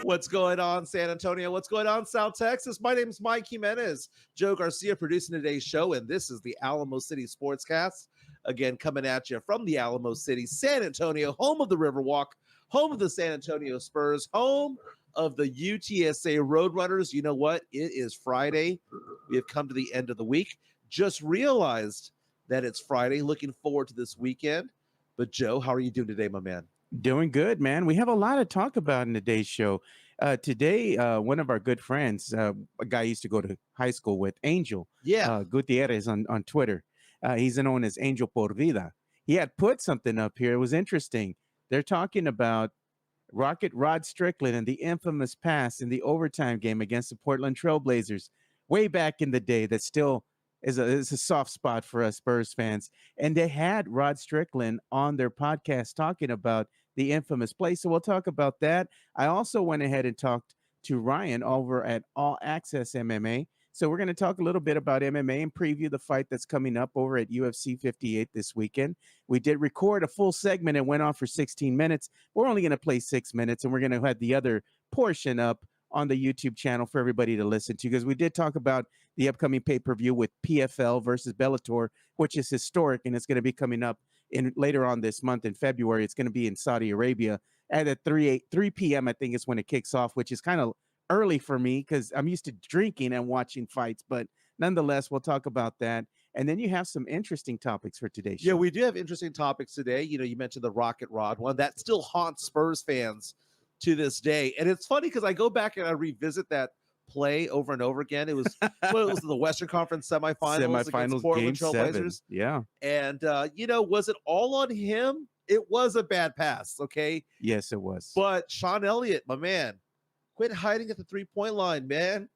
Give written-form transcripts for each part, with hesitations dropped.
What's going on, San Antonio? What's going on, South Texas? My name is Mike Jimenez. Joe Garcia producing today's show, and this is the Alamo City Sportscast. Again, coming at you from the Alamo City, San Antonio, home of the Riverwalk, home of the San Antonio Spurs, home of the UTSA Roadrunners. You know what? It is Friday. We have come to the end of the week. Just realized that it's Friday. Looking forward to this weekend. But Joe, how are you doing today, my man? Doing good, man. We have a lot to talk about in today's show. Today, one of our good friends, a guy I used to go to high school with, Angel Gutierrez on Twitter. He's known as Angel Por Vida. He had put something up here. It was interesting. They're talking about Rod Strickland and the infamous pass in the overtime game against the Portland Trailblazers way back in the day that still is a soft spot for us Spurs fans. And they had Rod Strickland on their podcast talking about the infamous play. So we'll talk about that. I also went ahead and talked to Ryan over at All Access MMA. So we're going to talk a little bit about MMA and preview the fight that's coming up over at UFC 58 this weekend. We did record a full segment and went on for 16 minutes. We're only going to play 6 minutes, and we're going to have the other portion up on the YouTube channel for everybody to listen to, because we did talk about the upcoming pay-per-view with PFL versus Bellator, which is historic, and it's going to be coming up later on this month in February. It's going to be in Saudi Arabia at 3 p.m. I think is when it kicks off, which is kind of early for me because I'm used to drinking and watching fights. But nonetheless, we'll talk about that. And then you have some interesting topics for today's show. Yeah, we do have interesting topics today. You know, you mentioned the Rocket Rod one. That still haunts Spurs fans to this day. And it's funny because I go back and I revisit that play over and over again. It was well, it was the Western Conference semifinals against Portland Trailblazers. Yeah. And you know, was it all on him? It was a bad pass, okay? Yes, it was. But Sean Elliott, my man, quit hiding at the three-point line, man.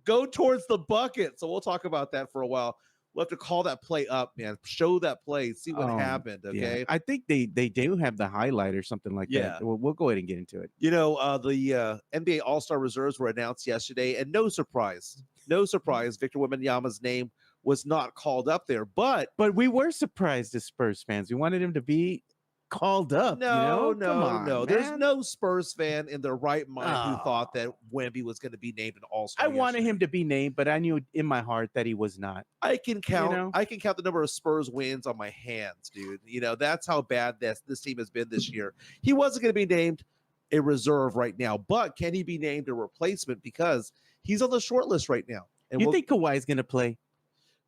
Go towards the bucket. So we'll talk about that for a while. We'll have to call that play up, man. Show that play. See what happened, okay? Yeah. I think they do have the highlight or something like that. We'll go ahead and get into it. You know, the NBA All-Star reserves were announced yesterday, and no surprise, Victor Wembanyama's name was not called up there. But we were surprised as Spurs fans. We wanted him to be called up. No. Man. There's no Spurs fan in their right mind who thought that Wemby was going to be named an All-Star. I wanted him to be named, but I knew in my heart that he was not. I can count. You know? I can count the number of Spurs wins on my hands, dude. You know, that's how bad this team has been this year. He wasn't going to be named a reserve right now, but can he be named a replacement because he's on the short list right now? And you think Kawhi is going to play?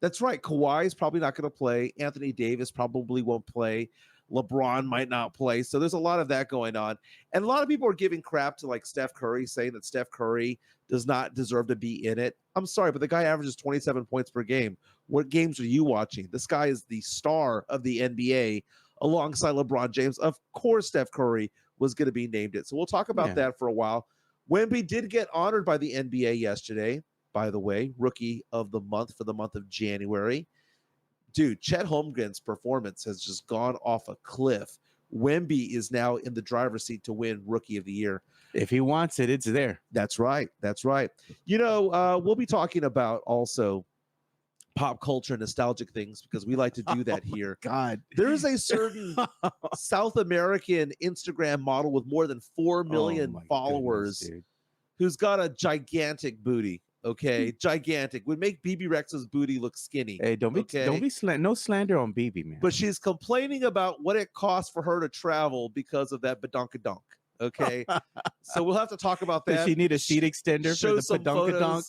That's right. Kawhi is probably not going to play. Anthony Davis probably won't play. LeBron might not play. So there's a lot of that going on. And a lot of people are giving crap to like Steph Curry, saying that Steph Curry does not deserve to be in it. I'm sorry, but the guy averages 27 points per game. What games are you watching? This guy is the star of the NBA alongside LeBron James. Of course, Steph Curry was going to be named it. So we'll talk about that for a while. Wemby did get honored by the NBA yesterday, by the way, rookie of the month for the month of January. Dude, Chet Holmgren's performance has just gone off a cliff. Wemby is now in the driver's seat to win Rookie of the Year. If he wants it, it's there. That's right. You know, we'll be talking about also pop culture and nostalgic things because we like to do that here. God. There is a certain South American Instagram model with more than 4 million followers who's got a gigantic booty. Okay, gigantic. Would make BB Rex's booty look skinny. Hey, don't be no slander on BB, man. But she's complaining about what it costs for her to travel because of that badonkadonk. Okay, so we'll have to talk about that. Does she need a seat extender for the badonkadonk?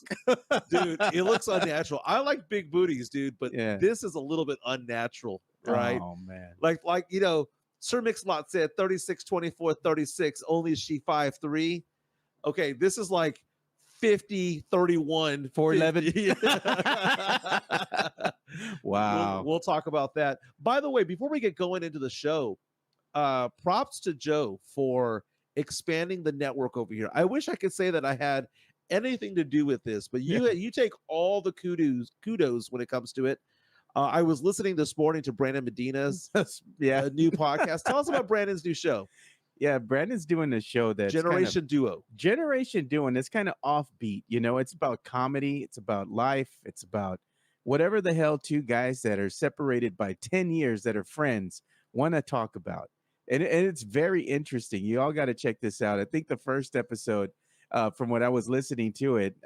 Dude, it looks unnatural. I like big booties, dude, but this is a little bit unnatural, right? Oh man, like you know, Sir Mix-a-Lot said 36, 24, 36. Only is she 5'3". Okay, this is like 50, 31, 4'11". Wow. We'll talk about that. By the way, before we get going into the show, props to Joe for expanding the network over here. I wish I could say that I had anything to do with this, but you take all the kudos when it comes to it. I was listening this morning to Brandon Medina's new podcast. Tell us about Brandon's new show. Yeah, Brandon's doing a show that's Generation Duo. Generation Duo, and it's kind of offbeat. You know, it's about comedy. It's about life. It's about whatever the hell two guys that are separated by 10 years that are friends want to talk about. And it's very interesting. You all got to check this out. I think the first episode from what I was listening to it,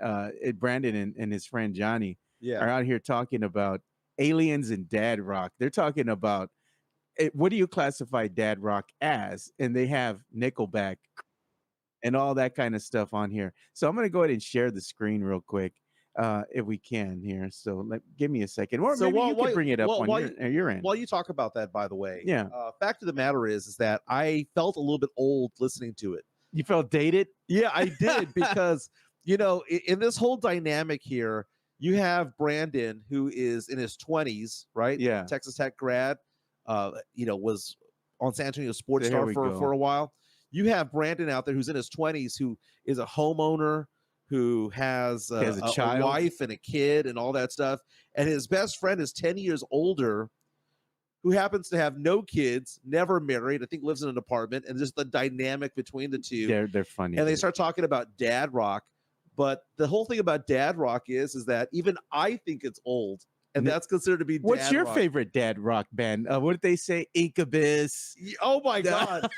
Brandon and his friend Johnny are out here talking about aliens and dad rock. They're talking about what do you classify dad rock as? And they have Nickelback and all that kind of stuff on here. So I'm going to go ahead and share the screen real quick. If we can here. So give me a second. Or so maybe you can bring it up on your end. While you talk about that, by the way, yeah. Fact of the matter is that I felt a little bit old listening to it. You felt dated? Yeah, I did because, in this whole dynamic here, you have Brandon, who is in his 20s, right? Yeah. Texas Tech grad, was on San Antonio Sports Star for a while. You have Brandon out there who's in his 20s, who is a homeowner, who has a wife and a kid and all that stuff. And his best friend is 10 years older, who happens to have no kids, never married, I think lives in an apartment, and just the dynamic between the two. They're funny. And they start talking about dad rock. But the whole thing about dad rock is that even I think it's old. And that's considered to be dad What's your rock. favorite dad rock band? What did they say? Incubus. Oh, my God.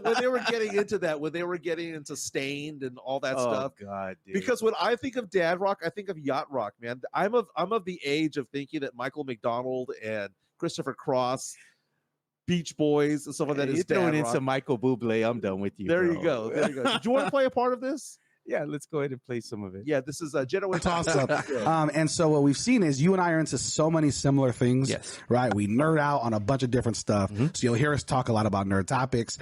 When they were getting into that, when they were getting into Stained and all that stuff. Oh, God, dude. Because when I think of dad rock, I think of yacht rock, man. I'm of the age of thinking that Michael McDonald and Christopher Cross, Beach Boys, and stuff like that is dad rock. You're throwing in some Michael Bublé. I'm done with you. There you go. There you go. Do you want to play a part of this? Yeah, let's go ahead and play some of it. Yeah, this is a genuine toss-up. And so what we've seen is you and I are into so many similar things, right? We nerd out on a bunch of different stuff. So you'll hear us talk a lot about nerd topics.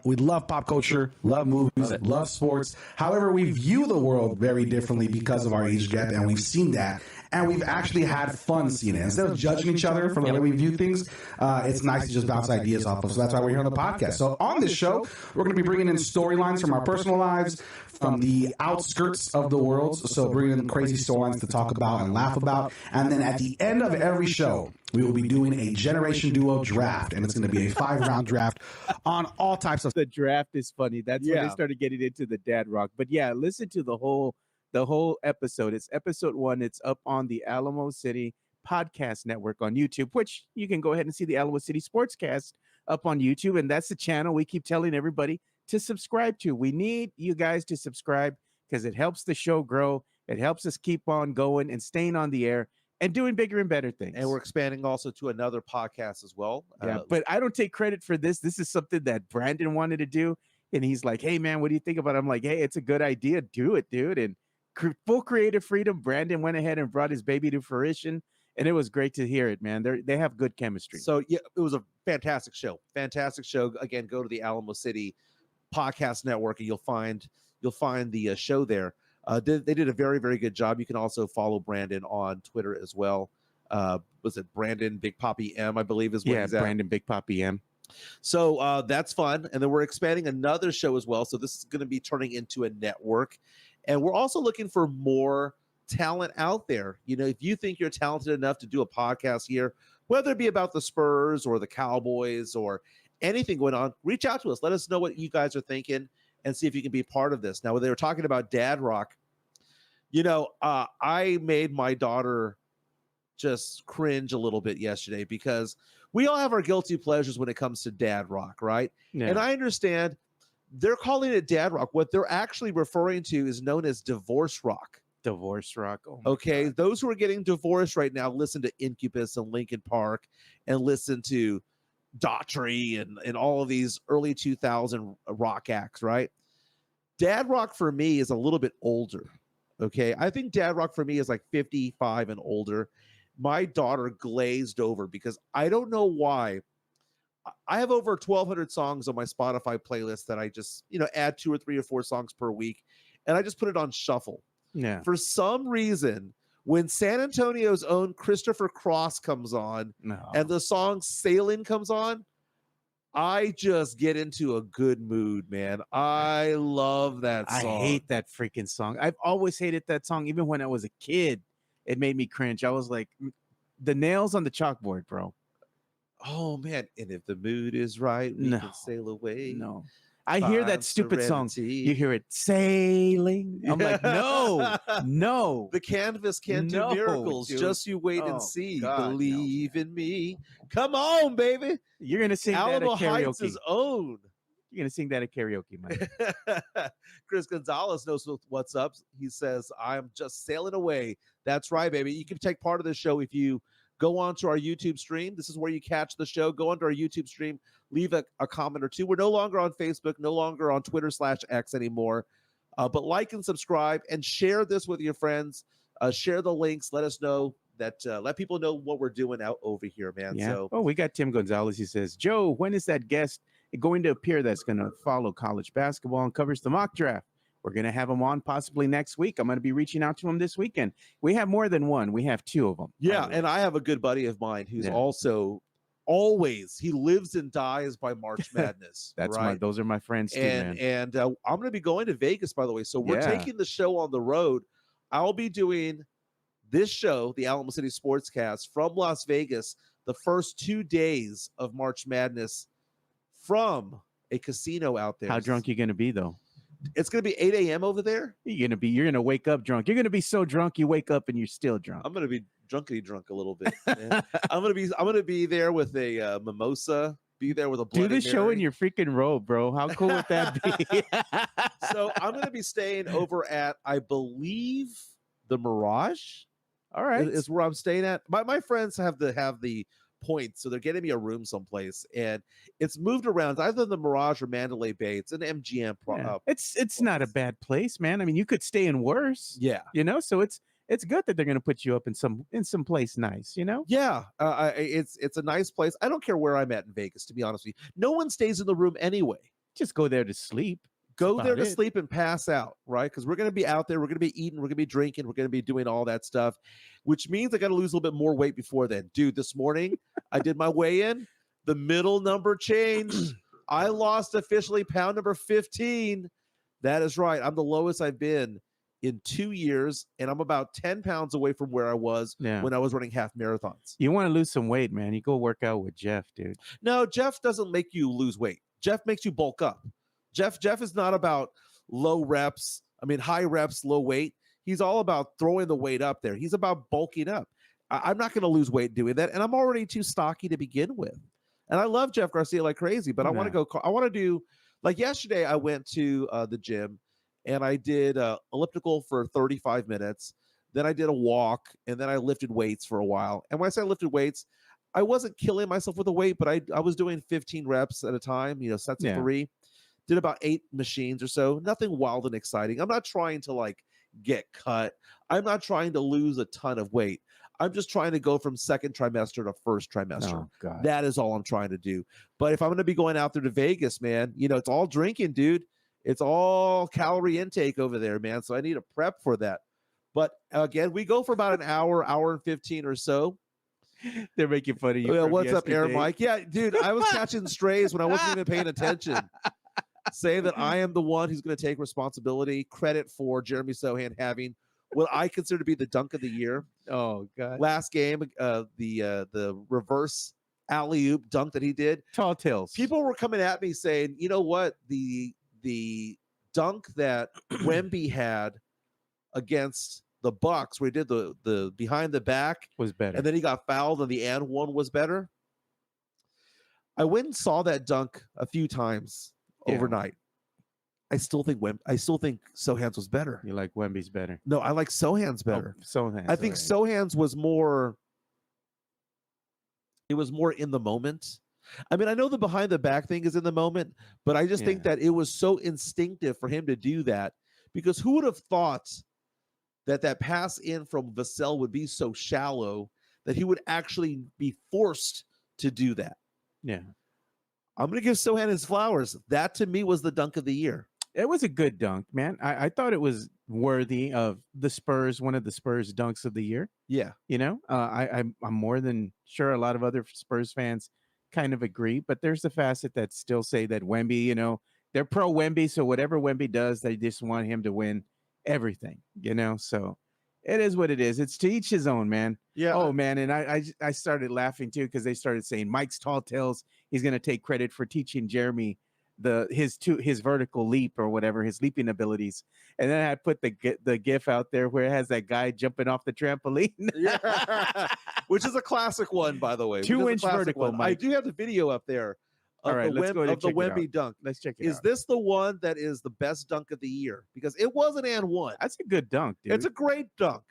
We love pop culture, love movies, love sports. However, we view the world very differently because of our age gap, and we've seen that. And we've actually had fun seeing it. Instead of judging each other for the way we view things, it's nice to just bounce ideas off of. So that's why we're here on the podcast. So on this show, we're going to be bringing in storylines from our personal lives, from the outskirts of the world. So bringing in crazy storylines to talk about and laugh about. And then at the end of every show, we will be doing a Generation Duo draft. And it's going to be a 5-round draft on all types of... The draft is funny. That's when they started getting into the dad rock. But yeah, listen to the whole episode. It's episode 1. It's up on the Alamo City Podcast Network on YouTube, which you can go ahead and see the Alamo City Sportscast up on YouTube. And that's the channel we keep telling everybody to subscribe to. We need you guys to subscribe because it helps the show grow. It helps us keep on going and staying on the air and doing bigger and better things. And we're expanding also to another podcast as well. Yeah, but I don't take credit for this. This is something that Brandon wanted to do. And he's like, hey, man, what do you think about it? I'm like, hey, it's a good idea. Do it, dude. And full creative freedom. Brandon went ahead and brought his baby to fruition. And it was great to hear it, man. They have good chemistry. So, yeah, it was a fantastic show. Fantastic show. Again, go to the Alamo City Podcast Network and you'll find the show there. They did a very, very good job. You can also follow Brandon on Twitter as well. Was it Brandon Big Poppy M, I believe is what he's at. Brandon Big Poppy M. So that's fun. And then we're expanding another show as well. So this is going to be turning into a network. And we're also looking for more talent out there. If you think you're talented enough to do a podcast here, whether it be about the Spurs or the Cowboys or anything going on, reach out to us. Let us know what you guys are thinking and see if you can be part of this. Now, when they were talking about dad rock, I made my daughter just cringe a little bit yesterday because we all have our guilty pleasures when it comes to dad rock, right? Yeah. And I understand they're calling it dad rock. What they're actually referring to is known as divorce rock. Divorce rock. Oh okay. God. Those who are getting divorced right now, listen to Incubus and Linkin Park and listen to Daughtry and all of these early 2000 rock acts, right? Dad rock for me is a little bit older. Okay. I think dad rock for me is like 55 and older. My daughter glazed over because I don't know why. I have over 1,200 songs on my Spotify playlist that I just, add 2 or 3 or 4 songs per week. And I just put it on shuffle. Yeah. For some reason, when San Antonio's own Christopher Cross comes on and the song Sailing comes on, I just get into a good mood, man. I love that song. I hate that freaking song. I've always hated that song. Even when I was a kid, it made me cringe. I was like, the nails on the chalkboard, bro. Oh, man. And if the mood is right, we can sail away. No. I hear that stupid song. You hear it, sailing. I'm like, no. The canvas can't do miracles. Dude. Just you wait and see. God, Believe in me. Come on, baby. You're going to sing Alamo that at karaoke. Heights' own. You're going to sing that at karaoke, man. Chris Gonzalez knows what's up. He says, I'm just sailing away. That's right, baby. You can take part of the show if you go on to our YouTube stream. This is where you catch the show. Go onto our YouTube stream. Leave a comment or two. We're no longer on Facebook, no longer on Twitter/X anymore. But like and subscribe and share this with your friends. Share the links. Let us know that, let people know what we're doing out over here, man. Yeah. So, oh, we got Tim Gonzalez. He says, Joe, when is that guest going to appear that's going to follow college basketball and covers the mock draft? We're going to have him on possibly next week. I'm going to be reaching out to him this weekend. We have more than one. We have two of them. Yeah, and I have a good buddy of mine who's also always, he lives and dies by March Madness. That's right? those are my friends too, man. And I'm going to be going to Vegas, by the way. So we're taking the show on the road. I'll be doing this show, the Alamo City Sportscast, from Las Vegas the first 2 days of March Madness from a casino out there. How drunk you going to be, though? It's going to be 8 a.m. over there. You're going to wake up drunk. You're going to be so drunk you wake up and you're still drunk. I'm going to be drunkety drunk a little bit. I'm going to be there with a mimosa. Be there with a Bloody Do the Mary. show in your freaking robe, bro. How cool would that be? So I'm going to be staying over at, I believe, the Mirage. All right, is where I'm staying at. My friends have the points, so they're getting me a room someplace, and it's moved around. It's either the Mirage or Mandalay Bay. It's an MGM. It's not a bad place, man. I mean, you could stay in worse. Yeah, so it's good that they're going to put you up in some place nice. Yeah, it's a nice place. I don't care where I'm at in Vegas, to be honest with you. No one stays in the room anyway. Just go there to sleep. Go there to sleep and pass out, right? Because we're going to be out there. We're going to be eating. We're going to be drinking. We're going to be doing all that stuff, which means I got to lose a little bit more weight before then. Dude, this morning I did my weigh-in. The middle number changed. I lost officially pound number 15. That is right. I'm the lowest I've been in 2 years, and I'm about 10 pounds away from where I was when I was running half marathons. You want to lose some weight, man. You go work out with Jeff, dude. No, Jeff doesn't make you lose weight. Jeff makes you bulk up. Jeff is not about low reps. I mean, high reps, low weight. He's all about throwing the weight up there. He's about bulking up. I'm not going to lose weight doing that, and I'm already too stocky to begin with. And I love Jeff Garcia like crazy, but I want to go. I want to do, like yesterday. I went to the gym, and I did elliptical for 35 minutes. Then I did a walk, and then I lifted weights for a while. And when I say I lifted weights, I wasn't killing myself with the weight, but I was doing 15 reps at a time. Sets of 3. Did about 8 machines or so. Nothing wild and exciting. I'm not trying to like get cut. I'm not trying to lose a ton of weight. I'm just trying to go from second trimester to first trimester. Oh, God. That is all I'm trying to do. But if I'm going to be going out there to Vegas, man, it's all drinking, dude. It's all calorie intake over there, man. So I need to prep for that. But again, we go for about an hour and 15 or so. They're making fun of you. What's up, Air Mike? Yeah, dude, I was catching strays when I wasn't even paying attention. Say that I am the one who's going to take responsibility, credit for Jeremy Sohan having what I consider to be the dunk of the year. Oh, God. Last game, the reverse alley-oop dunk that he did. Tall tales. People were coming at me saying, you know what? The dunk that Wemby had against the Bucks, where he did the behind the back, was better. And then he got fouled, and the and one was better. I went and saw that dunk a few times overnight. I still think Sohan's was better. You like Wemby's better? No, I like Sohan's better. Sohan's. I think Sohan's was more. It was more in the moment. I mean, I know the behind the back thing is in the moment, but I just think that it was so instinctive for him to do that, because who would have thought that pass in from Vassell would be so shallow that he would actually be forced to do that? Yeah. I'm going to give Sohan his flowers. That to me was the dunk of the year. It was a good dunk, man. I thought it was worthy of the Spurs, one of the Spurs dunks of the year. Yeah. I'm more than sure a lot of other Spurs fans kind of agree, but there's the facet that still say that Wemby, they're pro Wemby. So whatever Wemby does, they just want him to win everything, so it is what it is. It's to each his own, man. Yeah. Oh man. And I started laughing too, because they started saying Mike's tall tales. He's going to take credit for teaching Jeremy his vertical leap or whatever, his leaping abilities. And then I put the gif out there where it has that guy jumping off the trampoline. Yeah. Which is a classic one, by the way. 2-inch vertical, Mike. I do have the video up there All right, let's go ahead and check it out. Wemby dunk. Let's check it out. Is this the one that is the best dunk of the year? Because it was an and one. That's a good dunk, dude. It's a great dunk.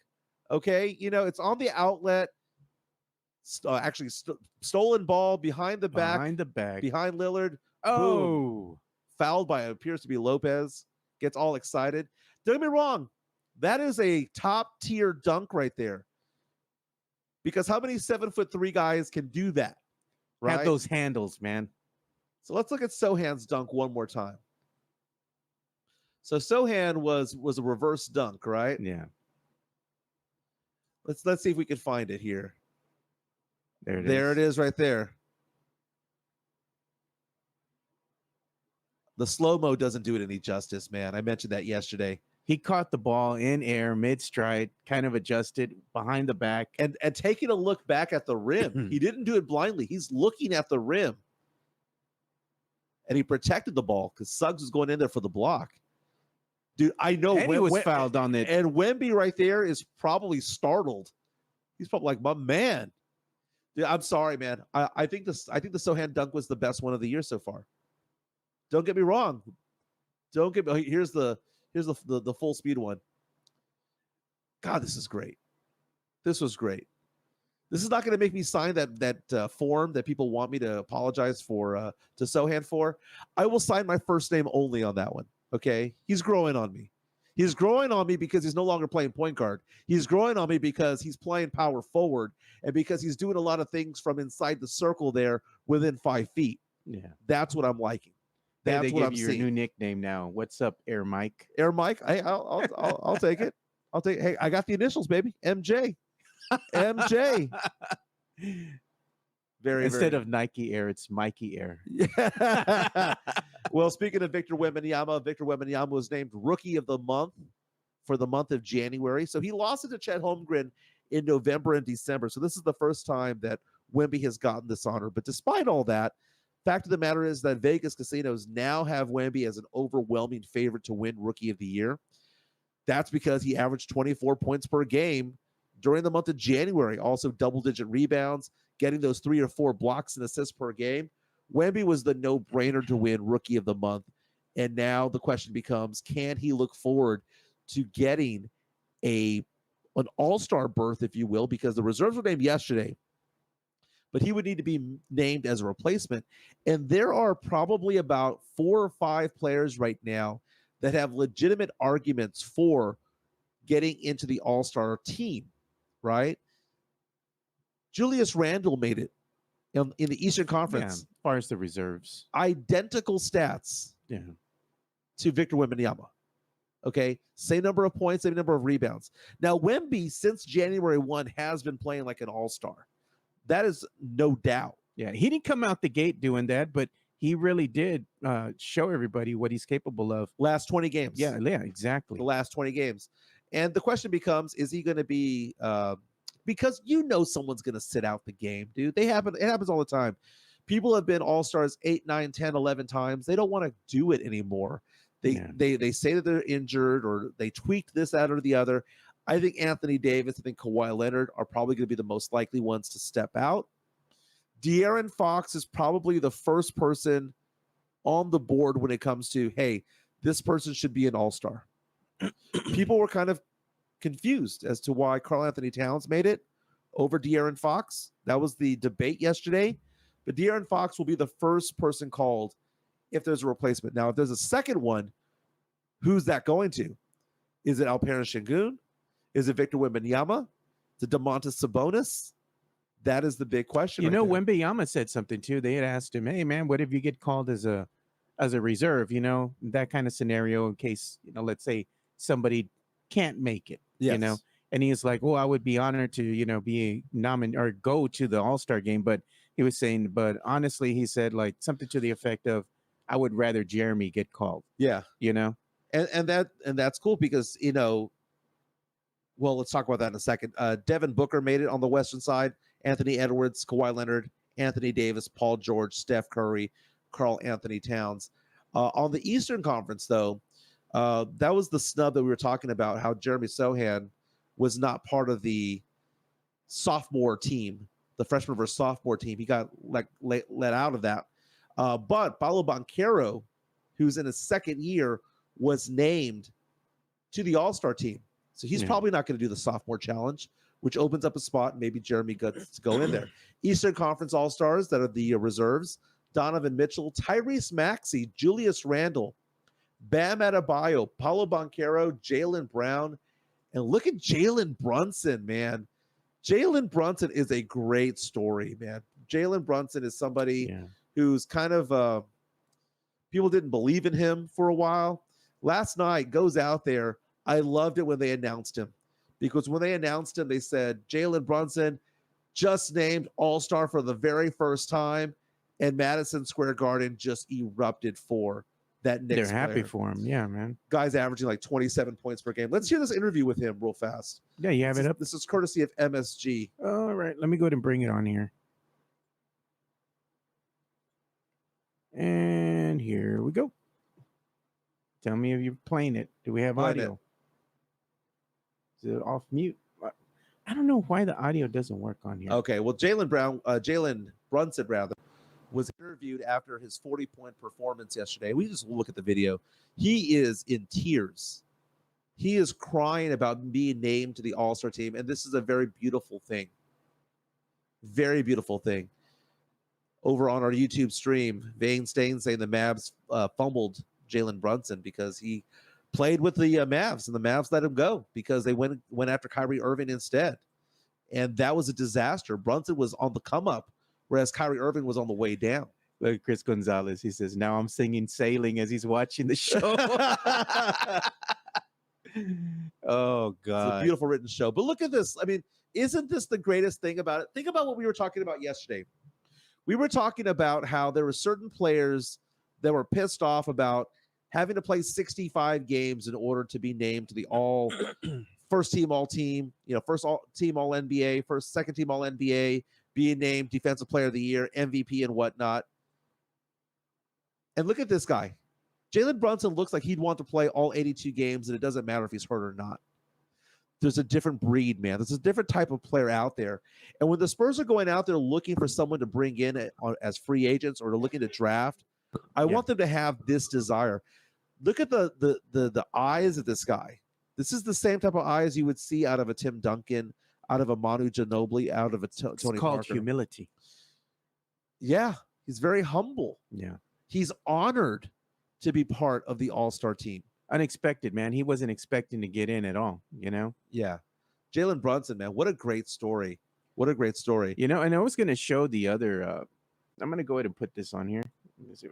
Okay, it's on the outlet. Stolen ball behind the back. Behind Lillard. Oh. Boom. Fouled by, it appears to be Lopez. Gets all excited. Don't get me wrong. That is a top tier dunk right there. Because how many 7'3" guys can do that? Right? Have those handles, man. So let's look at Sohan's dunk one more time. So Sohan was a reverse dunk, right? Yeah. Let's see if we can find it here. There it is right there. The slow-mo doesn't do it any justice, man. I mentioned that yesterday. He caught the ball in air, mid-stride, kind of adjusted behind the back. And taking a look back at the rim. He didn't do it blindly. He's looking at the rim. And he protected the ball because Suggs was going in there for the block. Dude, I know. And he was fouled on it. And Wemby right there is probably startled. He's probably like, my man. Dude, I'm sorry, man. I think the Sohan dunk was the best one of the year so far. Don't get me wrong. Here's the full speed one. God, this is great. This was great. This is not going to make me sign that form that people want me to apologize for to Sohan for. I will sign my first name only on that one. Okay, he's growing on me. He's growing on me because he's no longer playing point guard. He's growing on me because he's playing power forward and because he's doing a lot of things from inside the circle there within 5 feet. Yeah, that's what I'm liking. That's what I'm seeing. Your new nickname now. What's up, Air Mike? Air Mike. I'll take it. I'll take. Hey, I got the initials, baby. MJ. MJ. Instead of Nike Air, it's Mikey Air. Yeah. Well, speaking of Victor Wembanyama was named Rookie of the Month for the month of January. So he lost it to Chet Holmgren in November and December. So this is the first time that Wemby has gotten this honor. But despite all that, fact of the matter is that Vegas casinos now have Wemby as an overwhelming favorite to win Rookie of the Year. That's because he averaged 24 points per game during the month of January. Also double-digit rebounds, getting those 3 or 4 blocks and assists per game. Wemby was the no-brainer to win Rookie of the Month. And now the question becomes, can he look forward to getting an all-star berth, if you will, because the reserves were named yesterday, but he would need to be named as a replacement. And there are probably about 4 or 5 players right now that have legitimate arguments for getting into the all-star team, right? Julius Randle made it in the Eastern Conference. Yeah, as far as the reserves. Identical stats to Victor Wembanyama. Okay, same number of points, same number of rebounds. Now, Wemby, since January 1, has been playing like an all-star. That is no doubt. Yeah, he didn't come out the gate doing that, but he really did show everybody what he's capable of. Last 20 games. Yeah, exactly. The last 20 games. And the question becomes, is he going to be because someone's going to sit out the game, dude. It happens all the time. People have been all-stars 8, 9, 10, 11 times. They don't want to do it anymore. They say that they're injured or they tweaked this, that, or the other. I think Anthony Davis, I think Kawhi Leonard are probably going to be the most likely ones to step out. De'Aaron Fox is probably the first person on the board when it comes to, hey, this person should be an all-star. People were kind of confused as to why Karl Anthony Towns made it over De'Aaron Fox. That was the debate yesterday. But De'Aaron Fox will be the first person called if there's a replacement. Now, if there's a second one, who's that going to? Is it Alperen Şengün? Is it Victor Wembanyama? Is it Domantas Sabonis? That is the big question. Wembanyama said something too. They had asked him, "Hey, man, what if you get called as a reserve? That kind of scenario in case let's say somebody can't make it. Yes. And he's like, "Well, I would be honored to be nominated or go to the All-Star game." But he was saying, but honestly, he said like something to the effect of, "I would rather Jeremy get called." Yeah, and that's cool because well, let's talk about that in a second. Devin Booker made it on the Western side. Anthony Edwards, Kawhi Leonard, Anthony Davis, Paul George, Steph Curry, Karl Anthony Towns. On the Eastern Conference, though, that was the snub that we were talking about, how Jeremy Sohan was not part of the sophomore team, the freshman versus sophomore team. He got let out of that. But Paolo Banchero, who's in his second year, was named to the All-Star team. So he's probably not going to do the sophomore challenge, which opens up a spot. Maybe Jeremy gets to go in there. Eastern Conference All-Stars that are the reserves: Donovan Mitchell, Tyrese Maxey, Julius Randle, Bam Adebayo, Paolo Banchero, Jaylen Brown. And look at Jalen Brunson, man. Jalen Brunson is a great story, man. Jalen Brunson is somebody who's kind of people didn't believe in him for a while. Last night, goes out there. I loved it when they announced him, because when they announced him, they said Jalen Brunson just named All-Star for the very first time, and Madison Square Garden just erupted for that Knicks They're happy player. for him. Yeah, man. Guy's averaging like 27 points per game. Let's hear this interview with him real fast. Yeah, you have it up. This is courtesy of MSG. All right, let me go ahead and bring it on here. And here we go. Tell me if you're playing it. Do we have audio? Is it off mute? I don't know why the audio doesn't work on here. Okay, well, Jalen Brunson rather, was interviewed after his 40-point performance yesterday. We just look at the video. He is in tears. He is crying about being named to the All-Star team, and this is a very beautiful thing. Very beautiful thing. Over on our YouTube stream, Vane Stain saying the Mavs fumbled Jalen Brunson because he played with the Mavs, and the Mavs let him go because they went after Kyrie Irving instead. And that was a disaster. Brunson was on the come up, whereas Kyrie Irving was on the way down. Like Chris Gonzalez, he says, now I'm singing Sailing as he's watching the show. Oh, God. It's a beautiful written show. But look at this. I mean, isn't this the greatest thing about it? Think about what we were talking about yesterday. We were talking about how there were certain players that were pissed off about having to play 65 games in order to be named to the first team all team, first team all NBA, second team all NBA, being named defensive player of the year, MVP and whatnot. And look at this guy. Jalen Brunson looks like he'd want to play all 82 games, and it doesn't matter if he's hurt or not. There's a different breed, man. There's a different type of player out there. And when the Spurs are going out there looking for someone to bring in as free agents or looking to draft, I want them to have this desire. Look at the eyes of this guy. This is the same type of eyes you would see out of a Tim Duncan, out of a Manu Ginobili, out of a Tony Parker. It's called humility. Yeah, he's very humble. Yeah. He's honored to be part of the All-Star team. Unexpected, man. He wasn't expecting to get in at all, Yeah. Jalen Brunson, man, what a great story. What a great story. And I was going to show the other, I'm going to go ahead and put this on here. Let me see if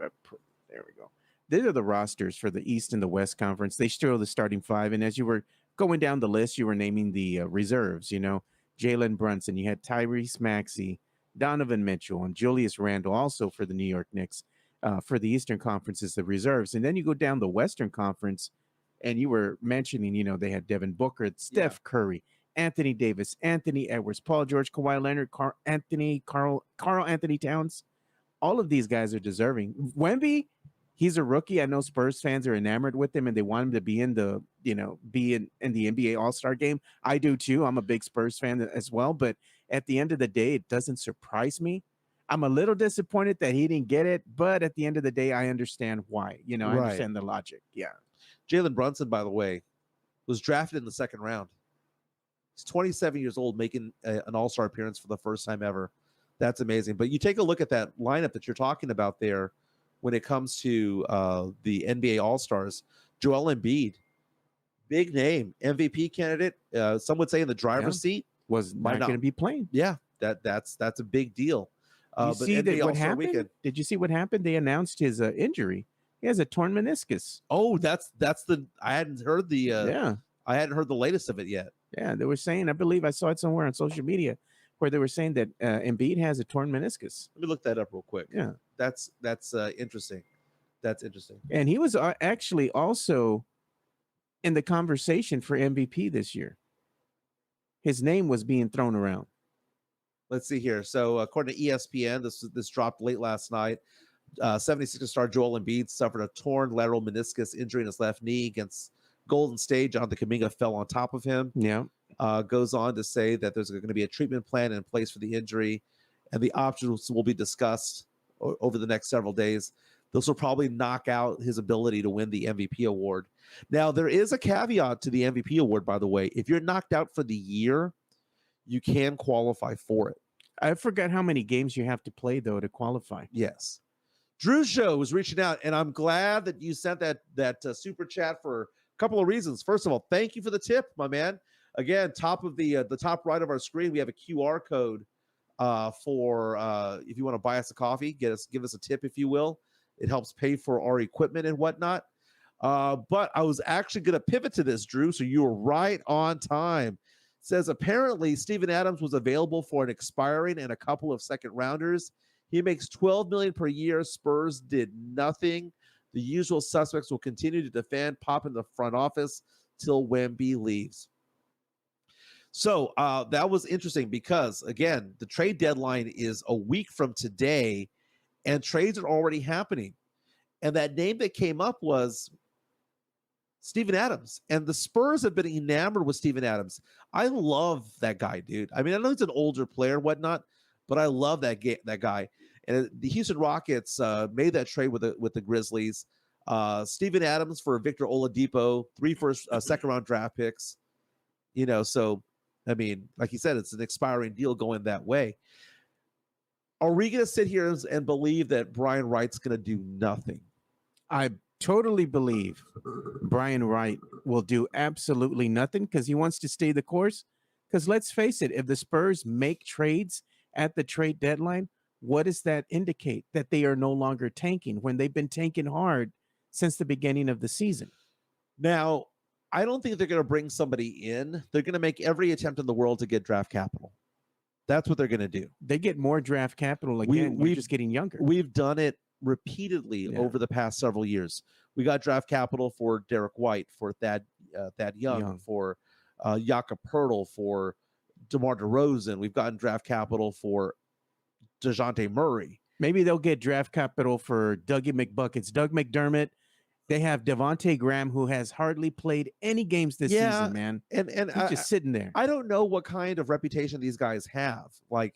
there we go. These are the rosters for the East and the West Conference. They show the starting five. And as you were going down the list, you were naming the reserves, Jalen Brunson. You had Tyrese Maxey, Donovan Mitchell, and Julius Randle also for the New York Knicks. For the Eastern Conference is the reserves. And then you go down the Western Conference, and you were mentioning, they had Devin Booker, Steph Curry, Anthony Davis, Anthony Edwards, Paul George, Kawhi Leonard, Carl Anthony Towns. All of these guys are deserving. Wemby, he's a rookie. I know Spurs fans are enamored with him, and they want him to be in the, be in the NBA All-Star game. I do too. I'm a big Spurs fan as well. But at the end of the day, it doesn't surprise me. I'm a little disappointed that he didn't get it, but at the end of the day, I understand why. I understand the logic. Yeah. Jalen Brunson, by the way, was drafted in the second round. He's 27 years old, making an All-Star appearance for the first time ever. That's amazing. But you take a look at that lineup that you're talking about there when it comes to the NBA All-Stars. Joel Embiid, big name, MVP candidate. Some would say in the driver's seat. Was not going to be playing. Yeah, that's a big deal. You see what happened? Did you see what happened? They announced his injury. He has a torn meniscus. Oh, I hadn't heard I hadn't heard the latest of it yet. Yeah, they were saying, I believe I saw it somewhere on social media where they were saying that Embiid has a torn meniscus. Let me look that up real quick. Yeah, that's interesting. That's interesting. And he was actually also in the conversation for MVP this year. His name was being thrown around. Let's see here. So according to ESPN, this dropped late last night. 76er star Joel Embiid suffered a torn lateral meniscus injury in his left knee against Golden State. Jonathan Kuminga fell on top of him. Yeah. Goes on to say that there's going to be a treatment plan in place for the injury, and the options will be discussed over the next several days. This will probably knock out his ability to win the MVP award. Now, there is a caveat to the MVP award, by the way. If you're knocked out for the year, you can qualify for it. I forgot how many games you have to play, though, to qualify. Yes. Drew Show was reaching out, and I'm glad that you sent that super chat for a couple of reasons. First of all, thank you for the tip, my man. Again, top of the top right of our screen, we have a QR code for if you want to buy us a coffee, give us a tip, if you will. It helps pay for our equipment and whatnot. But I was actually going to pivot to this, Drew, so you were right on time. It says apparently Steven Adams was available for an expiring and a couple of second rounders. He makes $12 million per year. Spurs did nothing. The usual suspects will continue to defend, pop in the front office till Wemby leaves. So that was interesting because, again, the trade deadline is a week from today, and trades are already happening. And that name that came up was Steven Adams. And the Spurs have been enamored with Steven Adams. I love that guy, dude. I mean, I know he's an older player and whatnot, but I love that guy. And the Houston Rockets made that trade with the Grizzlies. Steven Adams for Victor Oladipo, 3 second-round draft picks. So, I mean, like you said, it's an expiring deal going that way. Are we going to sit here and believe that Brian Wright's going to do nothing? I totally believe Brian Wright will do absolutely nothing because he wants to stay the course. Because let's face it, if the Spurs make trades at the trade deadline, what does that indicate? That they are no longer tanking when they've been tanking hard since the beginning of the season. Now, I don't think they're going to bring somebody in. They're going to make every attempt in the world to get draft capital. That's what they're going to do. They get more draft capital again. We're just getting younger. We've done it repeatedly over the past several years. We got draft capital for Derek White, for Thad Young, for Jakob Poeltl, for DeMar DeRozan. We've gotten draft capital for DeJounte Murray. Maybe they'll get draft capital for Dougie McBuckets, Doug McDermott. They have Devontae Graham, who has hardly played any games this season, man. And he's just sitting there. I don't know what kind of reputation these guys have. I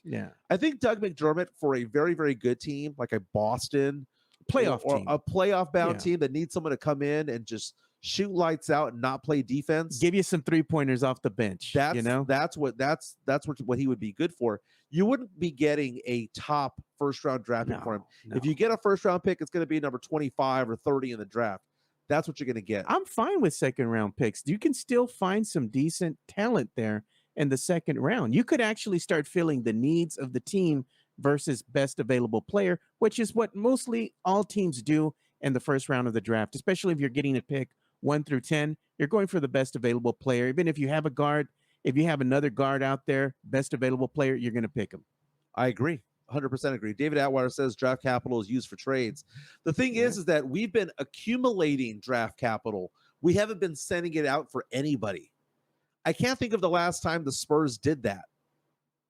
think Doug McDermott, for a very, very good team, like a Boston playoff or team, a playoff-bound team that needs someone to come in and just shoot lights out and not play defense, give you some 3-pointers off the bench. That's what he would be good for. You wouldn't be getting a top first-round draft pick for him. No. If you get a first-round pick, it's going to be number 25 or 30 in the draft. That's what you're going to get. I'm fine with second-round picks. You can still find some decent talent there in the second round. You could actually start filling the needs of the team versus best available player, which is what mostly all teams do in the first round of the draft, especially if you're getting a pick 1 through 10. You're going for the best available player. Even if you have a guard, if you have another guard out there, best available player, you're going to pick him. I agree. 100% agree. David Atwater says draft capital is used for trades. The thing is that we've been accumulating draft capital. We haven't been sending it out for anybody. I can't think of the last time the Spurs did that.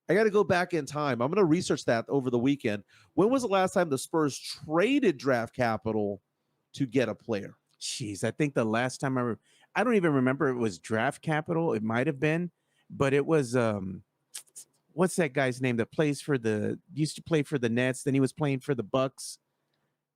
I got to go back in time. I'm going to research that over the weekend. When was the last time the Spurs traded draft capital to get a player? Jeez, I think the last time I don't even remember it was draft capital. It might have been, but it was what's that guy's name that used to play for the Nets, then he was playing for the Bucks.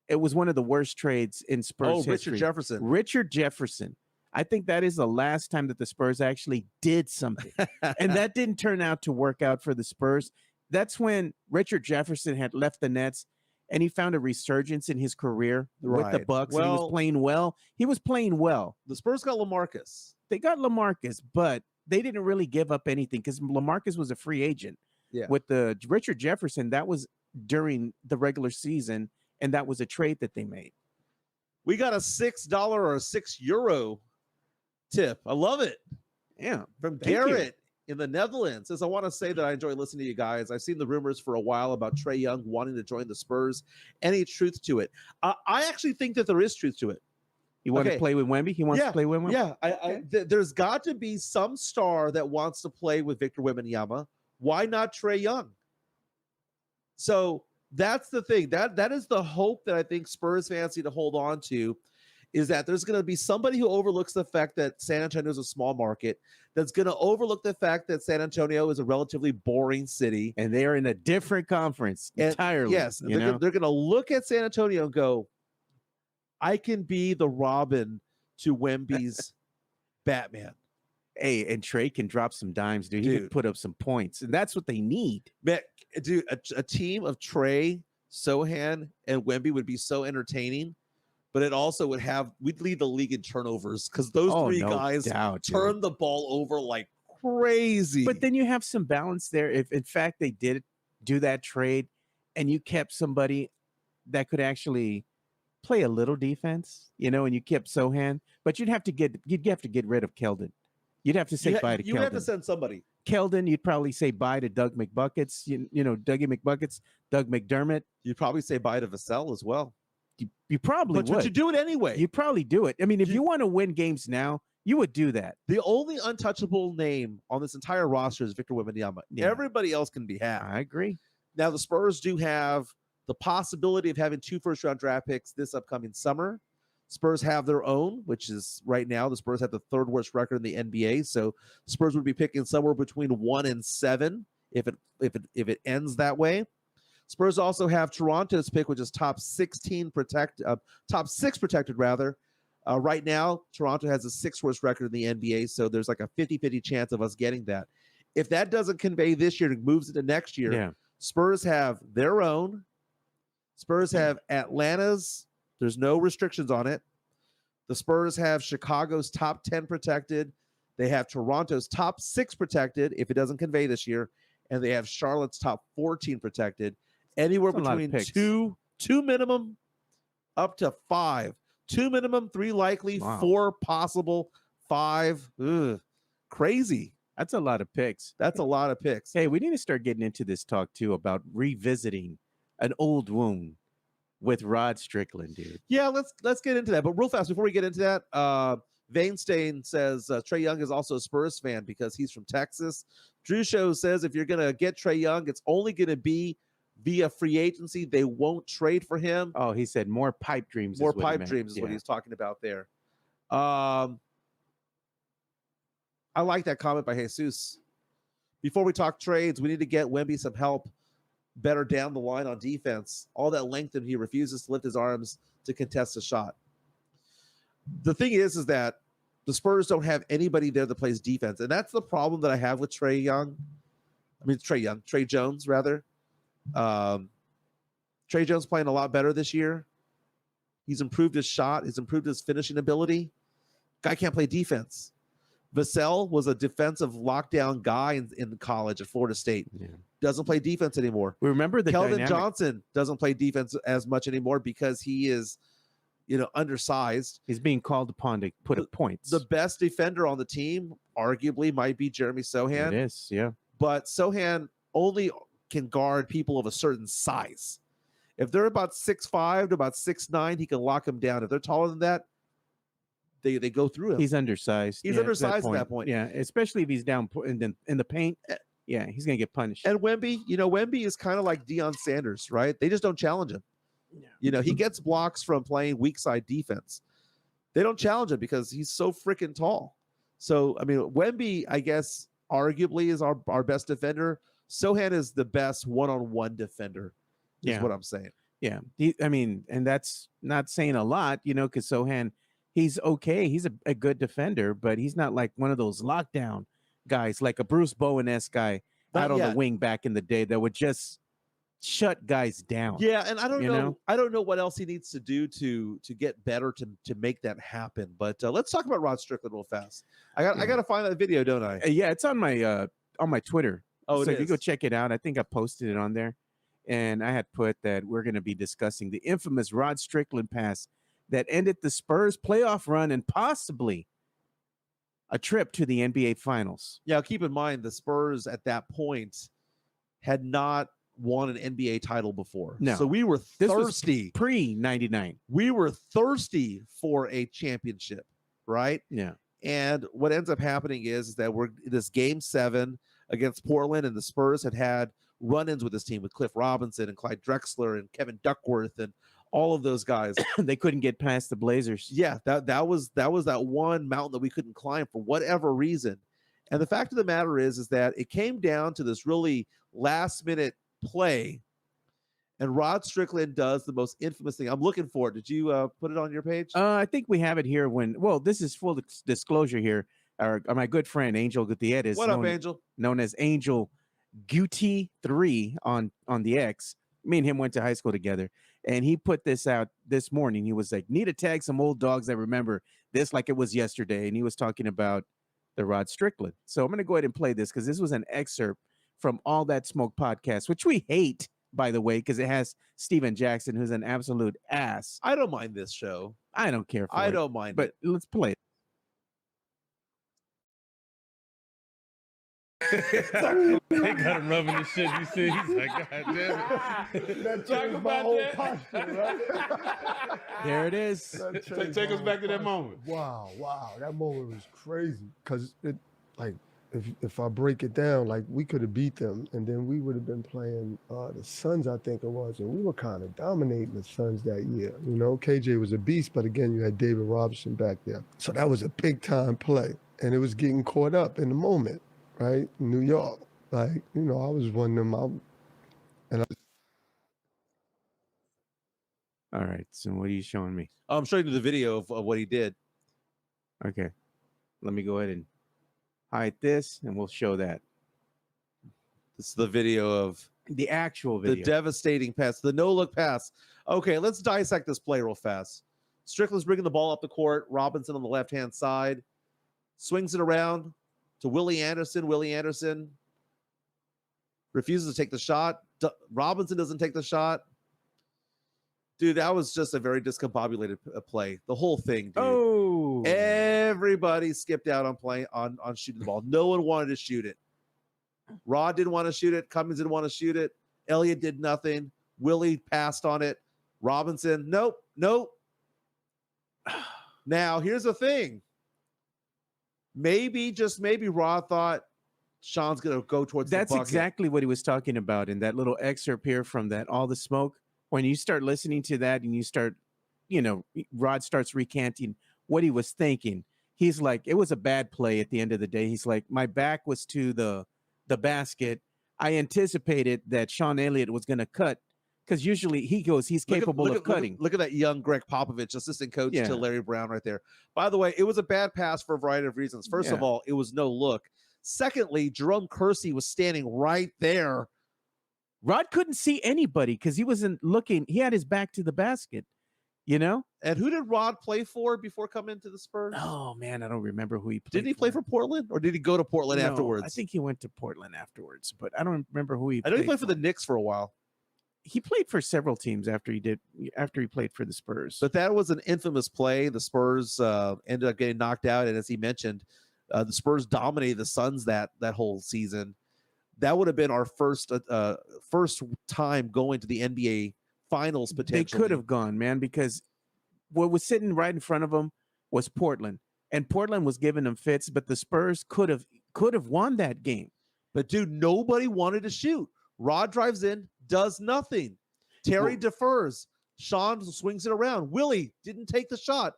It was one of the worst trades in Spurs history. Richard Jefferson. I think that is the last time that the Spurs actually did something. And that didn't turn out to work out for the Spurs. That's when Richard Jefferson had left the Nets and he found a resurgence in his career with the Bucks. And he was playing well. He was playing well. The Spurs got LaMarcus. They got LaMarcus, but they didn't really give up anything because LaMarcus was a free agent. Yeah. With the Richard Jefferson, that was during the regular season, and that was a trade that they made. We got a $6 or a €6 tip. I love it. Yeah. From Garrett in the Netherlands. Says, I want to say that I enjoy listening to you guys. I've seen the rumors for a while about Trae Young wanting to join the Spurs. Any truth to it? I actually think that there is truth to it. He wants to play with Wemby? He wants to play with Wemby? Yeah. There's got to be some star that wants to play with Victor Wembanyama. Why not Trae Young? So that's the thing. That is the hope that I think Spurs fans need to hold on to, is that there's going to be somebody who overlooks the fact that San Antonio is a small market, that's going to overlook the fact that San Antonio is a relatively boring city. And they are in a different conference entirely. Yes, they're going to look at San Antonio and go, I can be the Robin to Wemby's Batman. Hey, and Trey can drop some dimes, dude. He can put up some points, and that's what they need. Man, dude, a team of Trey, Sohan, and Wemby would be so entertaining, but it also we'd lead the league in turnovers because those three guys turn the ball over like crazy. But then you have some balance there. If in fact they did do that trade and you kept somebody that could actually play a little defense, and you kept Sohan, but you'd have to get rid of Keldon. You'd have to say bye to Keldon. You have to send somebody. Keldon, you'd probably say bye to Doug McBuckets, Dougie McBuckets, Doug McDermott. You'd probably say bye to Vassell as well. You probably would. But you do it anyway. You'd probably do it. I mean, if you want to win games now, you would do that. The only untouchable name on this entire roster is Victor Wembanyama. Yeah. Everybody else can be had. I agree. Now, the Spurs do have the possibility of having 2 first-round draft picks this upcoming summer. Spurs have their own, which is right now the Spurs have the 3rd worst record in the NBA. So Spurs would be picking somewhere between 1 and 7 if it ends that way. Spurs also have Toronto's pick, which is top 6 protected rather. Right now, Toronto has the 6th worst record in the NBA, so there's like a 50-50 chance of us getting that. If that doesn't convey this year and moves into next year, Spurs have their own. Spurs have Atlanta's. There's no restrictions on it. The Spurs have Chicago's top 10 protected. They have Toronto's top 6 protected if it doesn't convey this year. And they have Charlotte's top 14 protected. Anywhere between 2 minimum up to 5. 2 minimum, 3 likely, 4 possible, 5. Ugh, crazy. That's a lot of picks. That's a lot of picks. Hey, we need to start getting into this talk too about revisiting an old wound with Rod Strickland, dude. Yeah, let's get into that. But real fast, before we get into that, Vainstain says Trae Young is also a Spurs fan because he's from Texas. Drew Show says if you're going to get Trae Young, it's only going to be via free agency. They won't trade for him. Oh, he said more pipe dreams. More pipe dreams is what he's talking about there. I like that comment by Jesus. Before we talk trades, we need to get Wemby some help better down the line on defense. All that length, and he refuses to lift his arms to contest a shot. The thing is that the Spurs don't have anybody there that plays defense, and that's the problem that I have with Trae Jones rather. Trae Jones playing a lot better this year. He's improved his shot. He's improved his finishing ability. Guy can't play defense. Vassell was a defensive lockdown guy in college at Florida State. Yeah. Doesn't play defense anymore. We remember the Keldon Johnson doesn't play defense as much anymore because he is, undersized. He's being called upon to put up points. The best defender on the team arguably might be Jeremy Sohan. It is, yeah. But Sohan only can guard people of a certain size. If they're about 6'5" to about 6'9", he can lock them down. If they're taller than that, they go through him. He's undersized. He's undersized at that point. Yeah, especially if he's down in the paint. Yeah, he's going to get punished. And Wemby, Wemby is kind of like Deion Sanders, right? They just don't challenge him. Yeah. He gets blocks from playing weak side defense. They don't challenge him because he's so freaking tall. So, Wemby, I guess, arguably is our best defender. Sohan is the best one-on-one defender, is what I'm saying. Yeah. And that's not saying a lot, because Sohan, he's okay. He's a good defender, but he's not like one of those lockdown guys, like a Bruce Bowen-esque guy out on the wing back in the day that would just shut guys down. Yeah, and I don't know. I don't know what else he needs to do to get better to make that happen. But let's talk about Rod Strickland real fast. I got to find that video, don't I? Yeah, it's on my Twitter. Oh, so you go check it out. I think I posted it on there, and I had put that we're going to be discussing the infamous Rod Strickland pass that ended the Spurs playoff run and possibly a trip to the NBA Finals. Yeah, keep in mind the Spurs at that point had not won an NBA title before. No. So we were thirsty. Pre-99. We were thirsty for a championship, right? Yeah. And what ends up happening is that we're this game 7 against Portland, and the Spurs had run-ins with this team with Cliff Robinson and Clyde Drexler and Kevin Duckworth and all of those guys. They couldn't get past the Blazers. Yeah, that was that one mountain that we couldn't climb for whatever reason. And the fact of the matter is that it came down to this really last minute play. And Rod Strickland does the most infamous thing. I'm looking for it. Did you put it on your page? I think we have it here this is full disclosure here. My good friend, Angel Gutierrez. What up, Angel? Known as Angel Guti3 on the X. Me and him went to high school together. And he put this out this morning. He was like, need to tag some old dogs that remember this like it was yesterday. And he was talking about the Rod Strickland. So I'm going to go ahead and play this because this was an excerpt from All That Smoke podcast, which we hate, by the way, because it has Steven Jackson, who's an absolute ass. I don't mind this show. I don't care for it. I don't mind but let's play it. They got him rubbing the shit. You see, he's like, God damn it. That changed my whole posture, right? There it is. Take us back to that moment. Wow, that moment was crazy. Cause it, like, if I break it down, like we could have beat them, and then we would have been playing the Suns, I think it was, and we were kind of dominating the Suns that year. You know, KJ was a beast, but again, you had David Robinson back there, so that was a big time play, and it was getting caught up in the moment, right? New York, like, you know, I was one of them out, and All right. So what are you showing me? I'm showing you the video of what he did. Okay. Let me go ahead and hide this, and we'll show that. This is the video of the actual video. The devastating pass, the no-look pass. Okay, let's dissect this play real fast. Strickland's bringing the ball up the court. Robinson on the left-hand side. Swings it around to Willie Anderson. Willie Anderson refuses to take the shot. Robinson doesn't take the shot. Dude, that was just a very discombobulated play. The whole thing, dude. Oh. Everybody skipped out on shooting the ball. No one wanted to shoot it. Rod didn't want to shoot it. Cummings didn't want to shoot it. Elliott did nothing. Willie passed on it. Robinson, nope. Now, here's the thing. Maybe, just maybe, Rod thought Sean's going to go towards the bucket. That's exactly what he was talking about in that little excerpt here from that All the Smoke. When you start listening to that and you start, Rod starts recanting what he was thinking. He's like, it was a bad play at the end of the day. He's like, my back was to the basket. I anticipated that Sean Elliott was going to cut because usually he's capable of cutting. Look at that young Greg Popovich, assistant coach to Larry Brown right there. By the way, it was a bad pass for a variety of reasons. First of all, it was no look. Secondly, Jerome Kersey was standing right there. Rod couldn't see anybody because he wasn't looking. He had his back to the basket, And who did Rod play for before coming to the Spurs? Oh, man, I don't remember who he played. Didn't he play for Portland, or did he go to Portland afterwards? I think he went to Portland afterwards, but I don't remember who he I know he played for the Knicks for a while. He played for several teams after he played for the Spurs. But that was an infamous play. The Spurs ended up getting knocked out, and as he mentioned, the Spurs dominated the Suns that whole season. That would have been our first time going to the NBA Finals potentially. They could have gone, man, because what was sitting right in front of them was Portland, and Portland was giving them fits. But the Spurs could have won that game. But dude, nobody wanted to shoot. Rod drives in, does nothing. Terry defers. Sean swings it around. Willie didn't take the shot.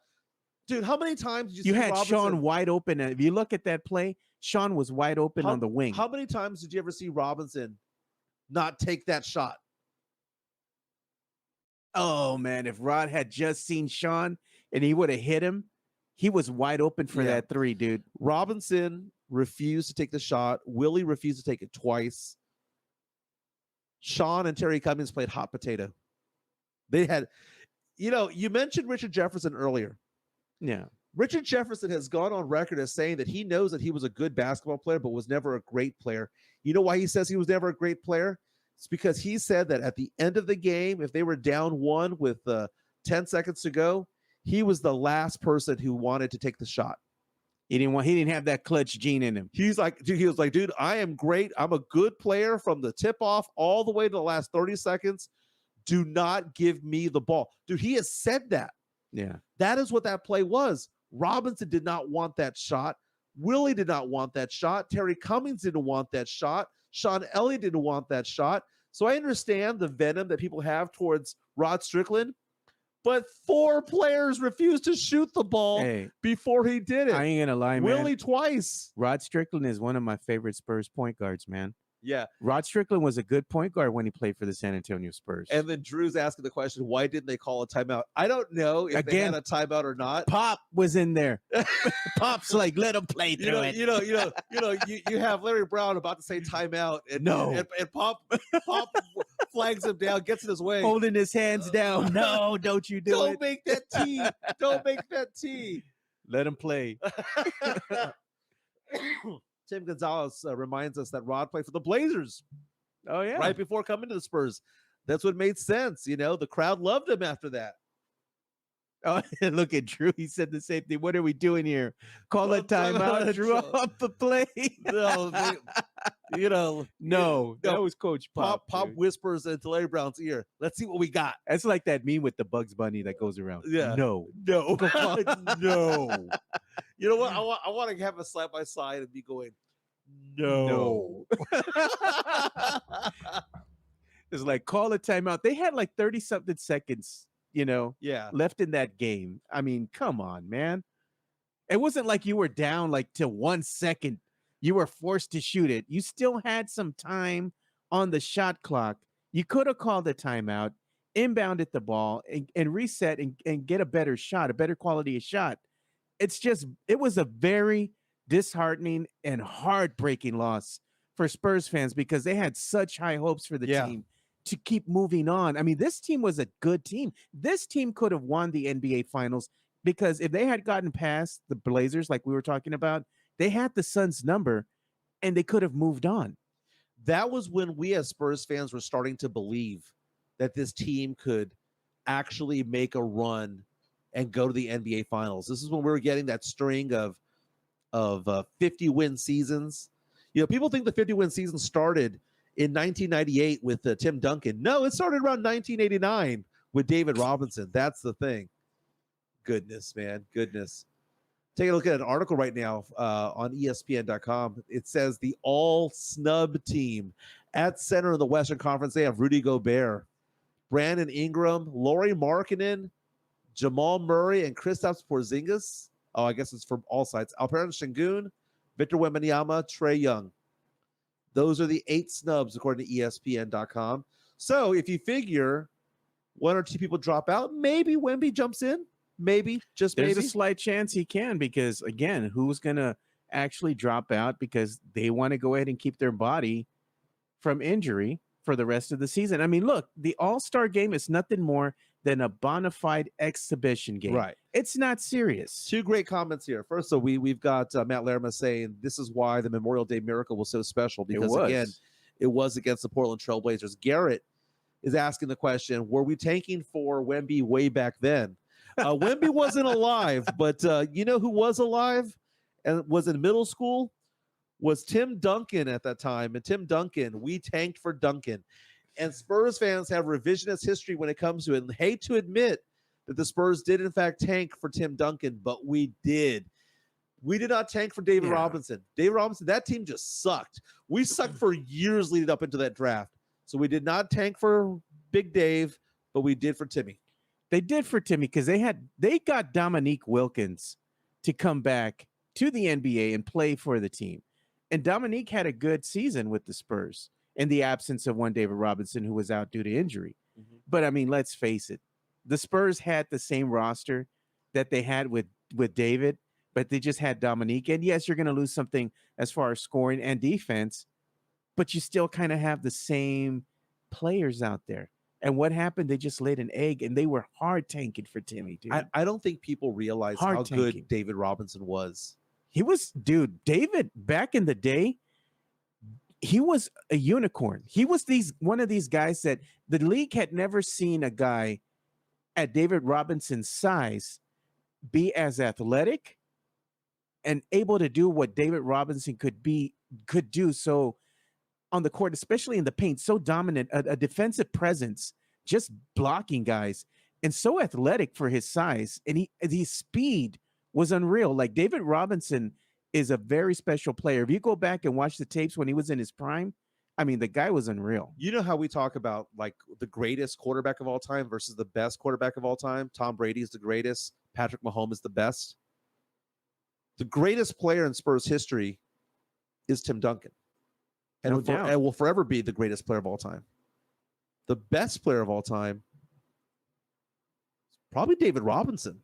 Dude, how many times did you see had Robinson? Sean wide open? And if you look at that play, Sean was wide open on the wing. How many times did you ever see Robinson not take that shot? Oh, man, if Rod had just seen Sean and he would have hit him, he was wide open for that three, dude. Robinson refused to take the shot. Willie refused to take it twice. Sean and Terry Cummings played hot potato. They had, you mentioned Richard Jefferson earlier. Yeah. Richard Jefferson has gone on record as saying that he knows that he was a good basketball player, but was never a great player. You know why he says he was never a great player? It's because he said that at the end of the game, if they were down 1 with 10 seconds to go, he was the last person who wanted to take the shot. He didn't have that clutch gene in him. He was like, dude, I am great. I'm a good player from the tip off all the way to the last 30 seconds. Do not give me the ball. Dude, he has said that. Yeah. That is what that play was. Robinson did not want that shot. Willie did not want that shot. Terry Cummings didn't want that shot. Sean Elliott didn't want that shot. So I understand the venom that people have towards Rod Strickland, but 4 players refused to shoot the ball before he did it. I ain't gonna lie, man. Willie twice. Rod Strickland is one of my favorite Spurs point guards, man. Yeah. Rod Strickland was a good point guard when he played for the San Antonio Spurs. And then Drew's asking the question, why didn't they call a timeout? I don't know if they had a timeout or not. Pop was in there. Pop's like, let him play through it. You have Larry Brown about to say timeout, and and Pop flags him down, gets in his way, holding his hands down. No, don't you do it. Don't make that tea. Don't make that tea. Let him play. Tim Gonzalez reminds us that Rod played for the Blazers. Oh, yeah. Right before coming to the Spurs. That's what made sense. The crowd loved him after that. Oh, look at Drew. He said the same thing. What are we doing here? Call a timeout. Drew off the play. No, that was Coach Pop. Pop whispers into Larry Brown's ear. Let's see what we got. That's like that meme with the Bugs Bunny that goes around. Yeah. No. No. You know what? I want to have a side by side and be going, no. It's like, call a timeout. They had like 30-something seconds, left in that game. I mean, come on, man. It wasn't like you were down like to 1 second. You were forced to shoot it. You still had some time on the shot clock. You could have called a timeout, inbounded the ball, and reset and get a better shot, a better quality of shot. It was a very disheartening and heartbreaking loss for Spurs fans because they had such high hopes for the team to keep moving on. I mean, this team was a good team. This team could have won the NBA Finals because if they had gotten past the Blazers, like we were talking about, they had the Suns' number and they could have moved on. That was when we as Spurs fans were starting to believe that this team could actually make a run and go to the NBA Finals. This is when we were getting that string of 50-win seasons. People think the 50-win season started in 1998 with Tim Duncan. No, it started around 1989 with David Robinson. That's the thing. Goodness, man. Goodness. Take a look at an article right now on ESPN.com. It says the all-snub team at center in the Western Conference. They have Rudy Gobert, Brandon Ingram, Lauri Markkanen, Jamal Murray, and Kristaps Porzingis. Oh, I guess it's from all sides. Alperen Sengun, Victor Wembanyama, Trae Young. Those are the 8 snubs according to ESPN.com. So if you figure 1 or 2 people drop out, maybe Wemby jumps in. Maybe, just maybe. There's a slight chance he can because, again, who's going to actually drop out because they want to go ahead and keep their body from injury for the rest of the season. I mean, look, the All-Star game is nothing more than a bona fide exhibition game. Right. It's not serious. 2 great comments here. First, so we've got Matt Lerma saying this is why the Memorial Day Miracle was so special because, again, it was against the Portland Trailblazers. Garrett is asking the question, were we tanking for Wemby way back then? Wemby wasn't alive, but you know who was alive and was in middle school? Was Tim Duncan at that time. And Tim Duncan, we tanked for Duncan. And Spurs fans have revisionist history when it comes to it. And hate to admit that the Spurs did, in fact, tank for Tim Duncan, but we did. We did not tank for David Robinson. David Robinson, that team just sucked. We sucked for years leading up into that draft. So we did not tank for Big Dave, but we did for Timmy. They did for Timmy because they got Dominique Wilkins to come back to the NBA and play for the team. And Dominique had a good season with the Spurs in the absence of one David Robinson who was out due to injury. Mm-hmm. But, I mean, let's face it. The Spurs had the same roster that they had with David, but they just had Dominique. And, yes, you're going to lose something as far as scoring and defense, but you still kind of have the same players out there. And what happened? They just laid an egg, and they were hard tanking for Timmy, dude. I don't think people realize how good David Robinson was. He was, dude, David, back in the day, he was a unicorn. He was one of these guys that the league had never seen a guy at David Robinson's size be as athletic and able to do what David Robinson could do. So on the court, especially in the paint, so dominant, a defensive presence, just blocking guys, and so athletic for his size. And his speed was unreal. Like, David Robinson is a very special player. If you go back and watch the tapes when he was in his prime, I mean, the guy was unreal. You know how we talk about like the greatest quarterback of all time versus the best quarterback of all time? Tom Brady is the greatest. Patrick Mahomes is the best. The greatest player in Spurs history is Tim Duncan. And, and will forever be the greatest player of all time. The best player of all time, probably David Robinson.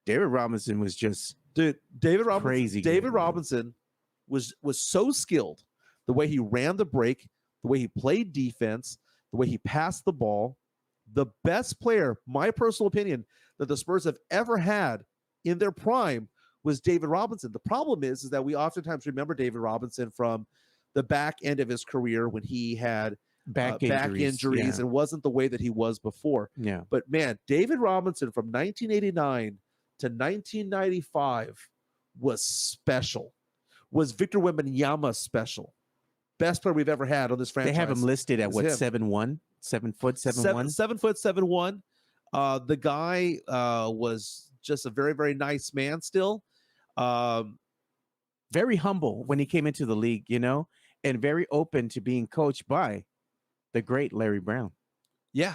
David Robinson was just David Robinson, crazy. David Robinson was so skilled. The way he ran the break, the way he played defense, the way he passed the ball. The best player, my personal opinion, that the Spurs have ever had in their prime was David Robinson. The problem is that we oftentimes remember David Robinson from the back end of his career when he had back injuries and wasn't the way that he was before. Yeah. But man, David Robinson from 1989 to 1995 was special. Was Victor Wembanyama special? Best player we've ever had on this franchise. They have him listed at what, 7'1", 7 foot, 7'1"? 7 foot, 7'1". The guy was just a very, very nice man still. Very humble when he came into the league, you know, and very open to being coached by the great Larry Brown. Yeah.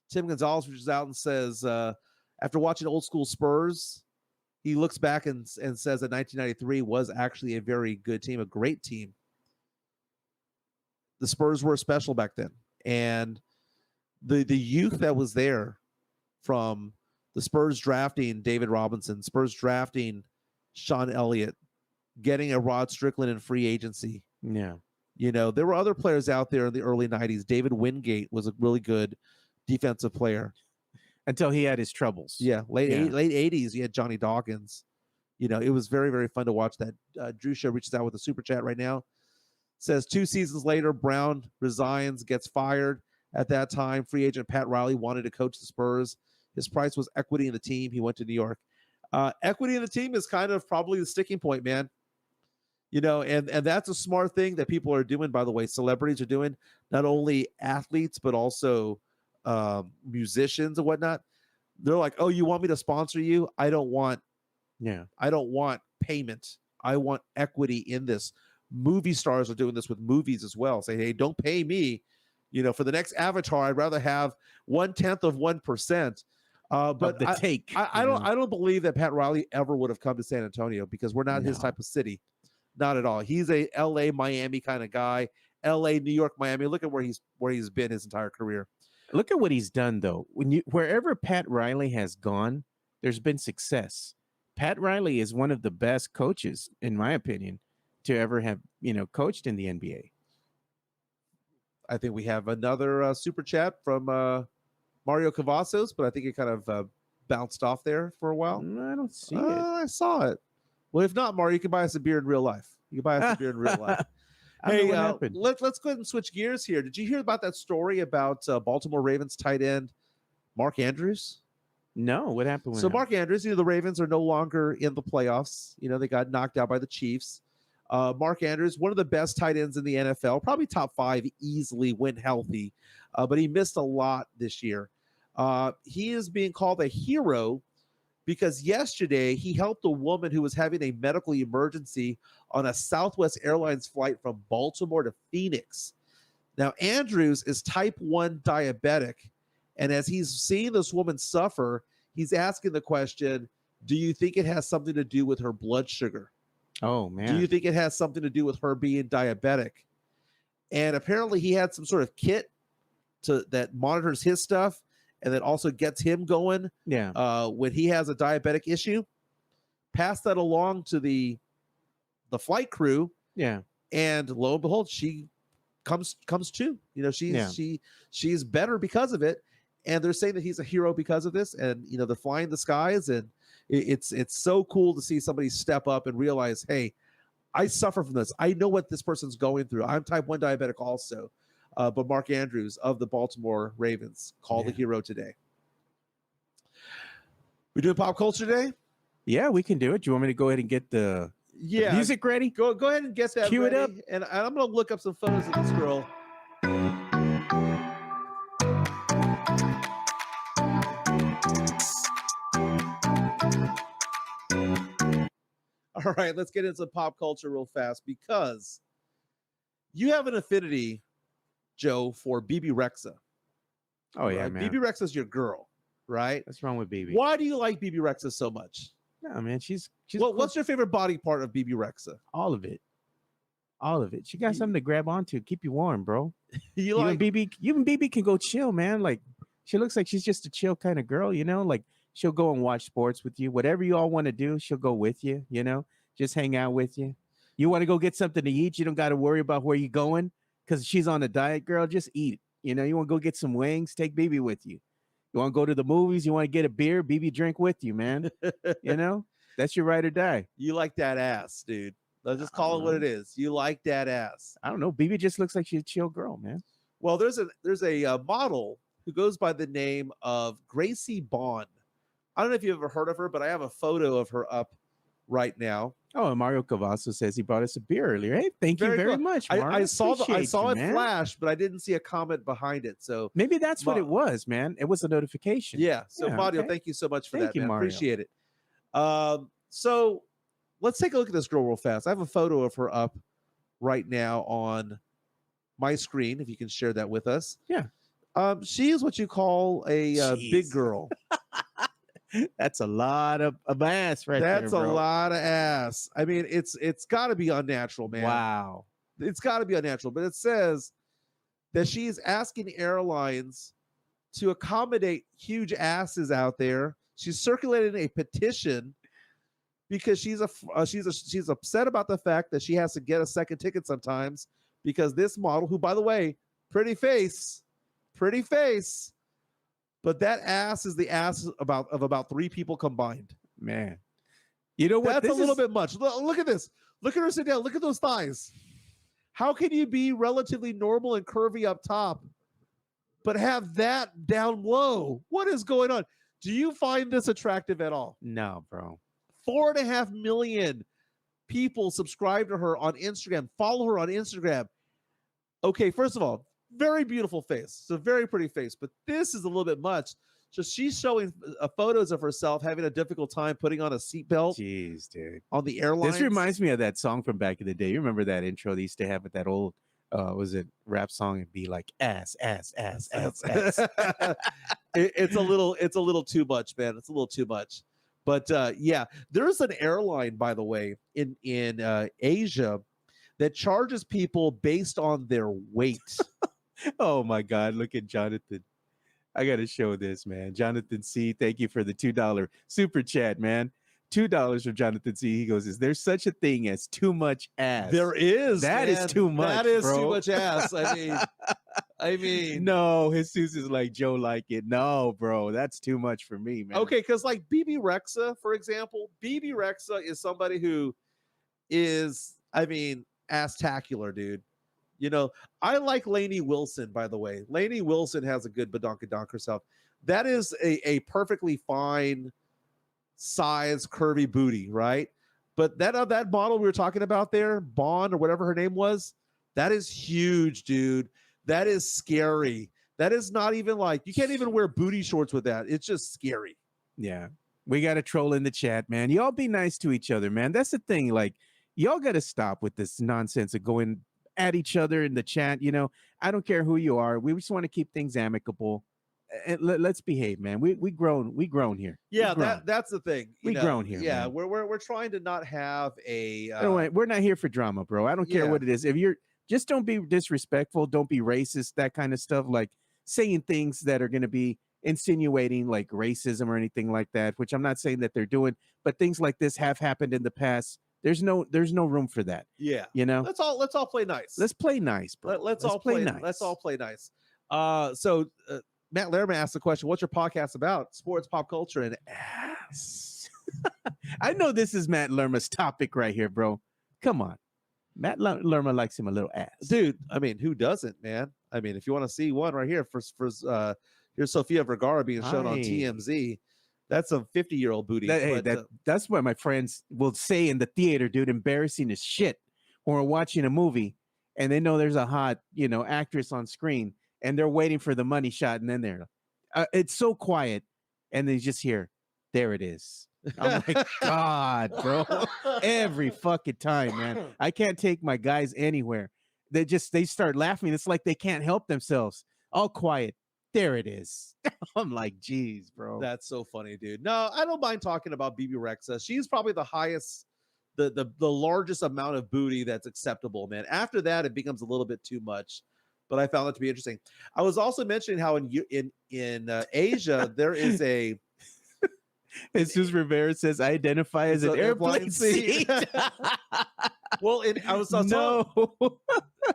Tim Gonzalez reaches out and says, after watching old school Spurs, he looks back and says that 1993 was actually a very good team, a great team. The Spurs were special back then. And the youth that was there, from the Spurs drafting David Robinson, Spurs drafting Sean Elliott, getting a Rod Strickland in free agency. Yeah. You know, there were other players out there in the early 90s. David Wingate was a really good defensive player. Until he had his troubles. Yeah, late 80s, you had Johnny Dawkins. You know, it was very, very fun to watch that. Drew Show reaches out with a super chat right now. Says 2 seasons later, Brown resigns, gets fired. At that time, free agent Pat Riley wanted to coach the Spurs. His price was equity in the team. He went to New York. Equity in the team is kind of probably the sticking point, man. You know, and that's a smart thing that people are doing, by the way. Celebrities are doing, not only athletes, but also musicians and whatnot. They're like, oh, you want me to sponsor you? I don't want payment. I want equity in this. Movie stars are doing this with movies as well. Say, hey, don't pay me. You know, for the next Avatar, I'd rather have 1/10 of 1%. But the take. I don't believe that Pat Riley ever would have come to San Antonio, because we're not his type of city. Not at all. He's a LA, Miami kind of guy. LA, New York, Miami. Look at where he's been his entire career. Look at what he's done, though. Wherever Pat Riley has gone, there's been success. Pat Riley is one of the best coaches, in my opinion, to ever have, you know, coached in the NBA. I think we have another super chat from Mario Cavazos, but I think it kind of bounced off there for a while. I don't see it. I saw it. Well, if not, Mario, you can buy us a beer in real life. You can buy us a beer in real life. Hey, let's go ahead and switch gears here. Did you hear about that story about Baltimore Ravens tight end Mark Andrews? No, what happened? So Mark Andrews, you know, the Ravens are no longer in the playoffs. You know, they got knocked out by the Chiefs. Mark Andrews, one of the best tight ends in the NFL, probably top 5 easily when healthy, but he missed a lot this year. He is being called a hero because yesterday he helped a woman who was having a medical emergency on a Southwest Airlines flight from Baltimore to Phoenix. Now, Andrews is type 1 diabetic, and as he's seeing this woman suffer, he's asking the question, do you think it has something to do with her blood sugar? Oh, man. Do you think it has something to do with her being diabetic? And apparently he had some sort of kit that monitors his stuff and that also gets him going. Yeah. When he has a diabetic issue, pass that along to the flight crew. Yeah. And lo and behold, she comes to. You know, she's better because of it. And they're saying that he's a hero because of this. And you know, they're flying the skies, and it's so cool to see somebody step up and realize, hey, I suffer from this. I know what this person's going through. I'm type 1 diabetic also. But Mark Andrews of the Baltimore Ravens called the hero today. We doing pop culture today? Yeah, we can do it. Do you want me to go ahead and get the music ready? Go ahead and get that Cue ready. it up. And I'm going to look up some photos of this girl. All right, let's get into pop culture real fast, because you have an affinity, Joe, for BB Rexa. Oh yeah, right? man. BB Rexa's your girl, right? What's wrong with BB? Why do you like BB Rexa so much? No, man, she's what's your favorite body part of BB Rexa? All of it. All of it. She got something to grab onto, keep you warm, bro. Even BB can go chill, man. Like she looks like she's just a chill kind of girl, you know? Like she'll go and watch sports with you. Whatever you all want to do, she'll go with you, you know? Just hang out with you. You want to go get something to eat, you don't got to worry about where you're going because she's on a diet, girl. Just eat. You know, you want to go get some wings, take BB with you. You want to go to the movies, you want to get a beer, BB drink with you, man. You know? That's your ride or die. You like that ass, dude. Let's just call it what it is. You like that ass. I don't know. BB just looks like she's a chill girl, man. Well, there's a model who goes by the name of Gracie Bond. I don't know if you've ever heard of her, but I have a photo of her up right now. Oh, and Mario Cavasso says he brought us a beer earlier. Hey, thank you very much, Mario. I saw it man. flash, but I didn't see a comment behind it. So maybe that's what it was, man. It was a notification. Yeah. So Mario, thank you so much for that, man. Mario. Appreciate it. So let's take a look at this girl real fast. I have a photo of her up right now on my screen, if you can share that with us. Yeah. She is what you call a big girl. That's a lot of ass right there. That's a lot of ass. I mean, it's got to be unnatural, man. Wow. It's got to be unnatural. But it says that she's asking airlines to accommodate huge asses out there. She's circulating a petition because she's upset about the fact that she has to get a second ticket sometimes because this model, who, by the way, pretty face, but that ass is the ass of about 3 people combined. Man, you know what? That's a little bit much. Look at this. Look at her sit down. Look at those thighs. How can you be relatively normal and curvy up top, but have that down low? What is going on? Do you find this attractive at all? No, bro. 4.5 million people subscribe to her on Instagram, follow her on Instagram. Okay, first of all, very beautiful face. It's a very pretty face, but this is a little bit much. So she's showing photos of herself having a difficult time putting on a seatbelt. Jeez, dude. On the airline. This reminds me of that song from back in the day. You remember that intro they used to have with that old, was it rap song? It'd be like ass. It's a little too much, man. It's a little too much. But yeah, there's an airline, by the way, in Asia that charges people based on their weight. Oh my God, look at Jonathan. I got to show this, man. Jonathan C, thank you for the $2 super chat, man. $2 from Jonathan C. He goes, is there such a thing as too much ass? There is. That is too much. That is bro. too much ass. I mean, no, Jesus is like Joe like it. No, bro, that's too much for me, man. Okay, because like BB Rexa, for example, BB Rexa is somebody who is, I mean, ass-tacular, dude. You know, I like Lainey Wilson, by the way. Lainey Wilson has a good badonkadonk herself. That is a perfectly fine size, curvy booty, right? But that model we were talking about there, Bond or whatever her name was, that is huge, dude. That is scary. That is not even like, you can't even wear booty shorts with that. It's just scary. Yeah. We got to troll in the chat, man. Y'all be nice to each other, man. That's the thing. Like, y'all got to stop with this nonsense of going at each other in the chat. You know, I don't care who you are. We just want to keep things amicable. And let's behave, man. We grown here. Yeah, that's the thing. We grown here. Yeah, man. we're trying to not have a. We're not here for drama, bro. I don't care what it is. If you're just don't be disrespectful, don't be racist, that kind of stuff. Like saying things that are going to be insinuating like racism or anything like that. Which I'm not saying that they're doing, but things like this have happened in the past. There's no room for that. Yeah, you know. Let's all play nice. Let's play nice, bro. Let's all play nice. Let's all play nice. So Matt Lerman asked the question, what's your podcast about? Sports, pop culture, and ass. I know this is Matt Lerman's topic right here, bro. Come on. Matt Lerman likes him a little ass. Dude, I mean, who doesn't, man? I mean, if you want to see one right here, here's Sofia Vergara being shown on TMZ. That's a 50-year-old booty. That's what my friends will say in the theater, dude, embarrassing as shit. When we're watching a movie and they know there's a hot, actress on screen and they're waiting for the money shot, and then they're it's so quiet, and they just hear, there it is. I'm like, God, bro. Every fucking time, man. I can't take my guys anywhere. they start laughing. It's like they can't help themselves. All quiet. There it is. I'm like, geez, bro. That's so funny, dude. No, I don't mind talking about BB Rexa. She's probably the highest, the largest amount of booty that's acceptable, man. After that, it becomes a little bit too much. But I found it to be interesting. I was also mentioning how in Asia there is a. Jesus Rivera says, "I identify as an airplane seat." Well, I was no.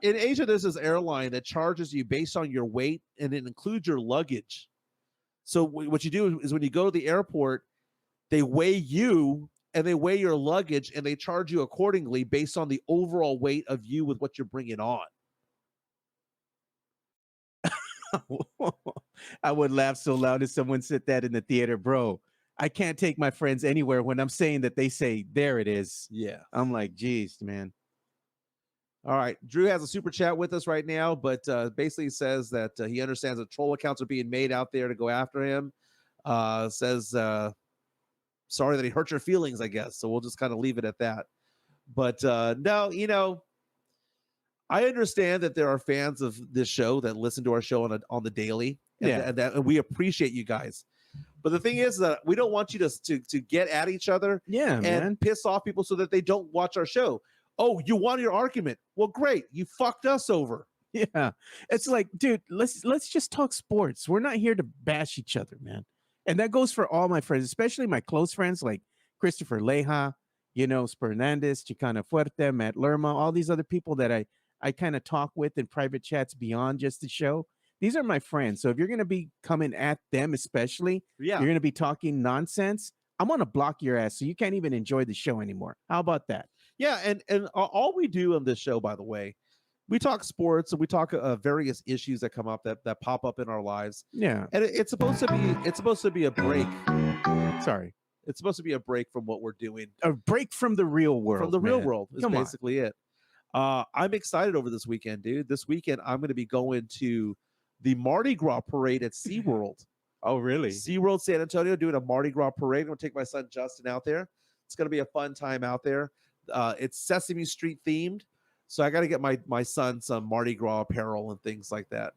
In Asia, there's this airline that charges you based on your weight, and it includes your luggage. So what you do is when you go to the airport, they weigh you and they weigh your luggage, and they charge you accordingly based on the overall weight of you with what you're bringing on. I would laugh so loud if someone said that in the theater, bro. I can't take my friends anywhere when I'm saying that they say, there it is. Yeah. I'm like, geez, man. All right. Drew has a super chat with us right now, but basically says that he understands that troll accounts are being made out there to go after him. Says, sorry that he hurt your feelings, I guess. So we'll just kind of leave it at that. But no, I understand that there are fans of this show that listen to our show on the daily. And we appreciate you guys. But the thing is that we don't want you to get at each other and piss off people so that they don't watch our show. Oh, you won your argument. Well, great. You fucked us over. Yeah. It's like, dude, let's just talk sports. We're not here to bash each other, man. And that goes for all my friends, especially my close friends like Christopher Leja, Spernandez, Chicana Fuerte, Matt Lerma, all these other people that I kind of talk with in private chats beyond just the show. These are my friends. So if you're going to be coming at them, especially, you're going to be talking nonsense, I'm going to block your ass so you can't even enjoy the show anymore. How about that? Yeah. And all we do on this show, by the way, we talk sports and we talk various issues that come up that pop up in our lives. Yeah. And it's supposed to be a break. Sorry. It's supposed to be a break from what we're doing. A break from the real world. From the real world is basically it. I'm excited over this weekend, dude. This weekend, I'm going to be going to the Mardi Gras parade at SeaWorld. Oh, really? SeaWorld San Antonio doing a Mardi Gras parade. I'm going to take my son Justin out there. It's going to be a fun time out there. It's Sesame Street themed. So I got to get my son some Mardi Gras apparel and things like that.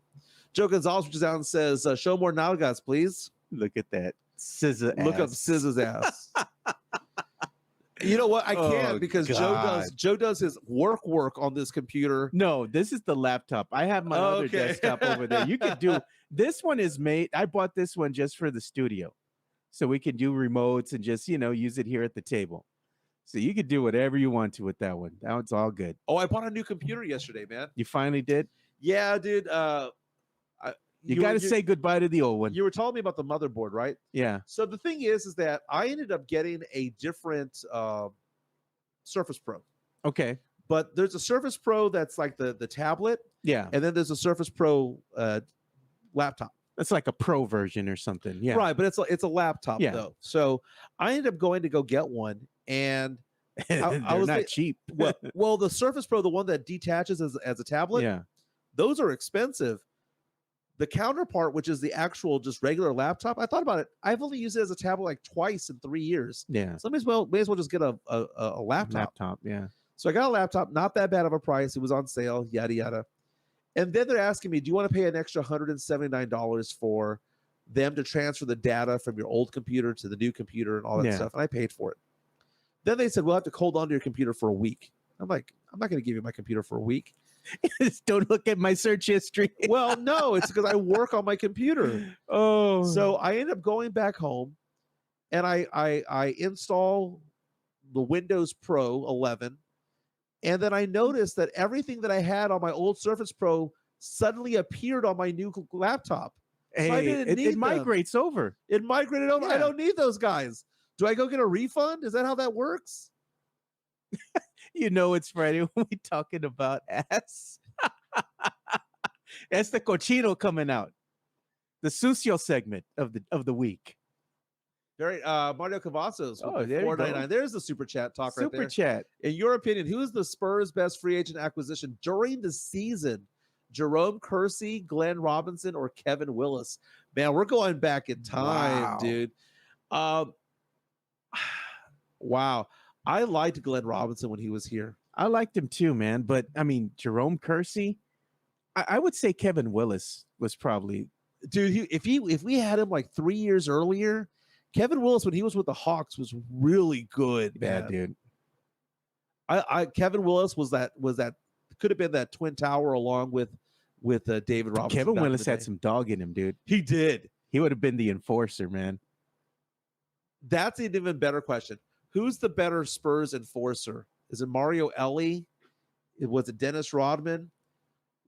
Joe Gonzalez reaches out and says, show more nalgas, please. Look at that. Scissor ass. Look up Scissor's ass. You know what? I can't because Joe does his work on this computer. No, this is the laptop. I have my other desktop over there. You can do this one is made. I bought this one just for the studio. So we can do remotes and just, use it here at the table. So you could do whatever you want to with that one. That one's all good. Oh, I bought a new computer yesterday, man. You finally did? Yeah, dude. You got to say goodbye to the old one. You were telling me about the motherboard, right? Yeah. So the thing is that I ended up getting a different Surface Pro. Okay. But there's a Surface Pro that's like the tablet. Yeah. And then there's a Surface Pro laptop. That's like a pro version or something. Yeah. Right. But it's a laptop though. So I ended up going to go get one, and I was not cheap. well, the Surface Pro, the one that detaches as a tablet. Yeah. Those are expensive. The counterpart, which is the actual just regular laptop, I thought about it. I've only used it as a tablet like twice in 3 years. Yeah. So may as well just get a laptop. Yeah. So I got a laptop, not that bad of a price. It was on sale, yada, yada. And then they're asking me, do you want to pay an extra $179 for them to transfer the data from your old computer to the new computer and all that stuff? And I paid for it. Then they said, we'll have to hold on to your computer for a week. I'm like, I'm not going to give you my computer for a week. Don't look at my search history. Well, no, it's because I work on my computer. Oh, so I end up going back home, and I install the Windows Pro 11, and then I noticed that everything that I had on my old Surface Pro suddenly appeared on my new laptop. Hey, so I didn't need it migrates over. It migrated over. Yeah. I don't need those guys. Do I go get a refund? Is that how that works? It's Friday when we talking about ass. That's the cochino coming out. The sucio segment of the week. Very Mario Cavazos. Oh, there you go. There's the super chat talk right there. Super chat. In your opinion, who is the Spurs' best free agent acquisition during the season? Jerome Kersey, Glenn Robinson, or Kevin Willis? Man, we're going back in time, dude. Wow. I liked Glenn Robinson when he was here. I liked him too, man. But I mean, Jerome Kersey, I would say Kevin Willis was probably, dude. If we had him like 3 years earlier, Kevin Willis when he was with the Hawks was really good. Yeah, man. dude. Kevin Willis was that could have been that twin tower along with David Robinson. Kevin Willis had some dog in him, dude. He did. He would have been the enforcer, man. That's an even better question. Who's the better Spurs enforcer? Is it Mario Elie? Was it Dennis Rodman?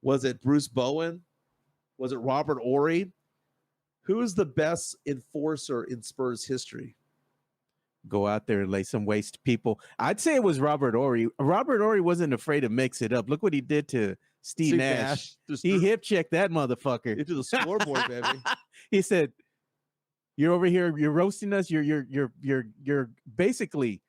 Was it Bruce Bowen? Was it Robert Horry? Who is the best enforcer in Spurs history? Go out there and lay some waste to people. I'd say it was Robert Horry. Robert Horry wasn't afraid to mix it up. Look what he did to Steve Nash. He hip checked that motherfucker into the scoreboard, baby. He said, "You're over here. You're roasting us. You're basically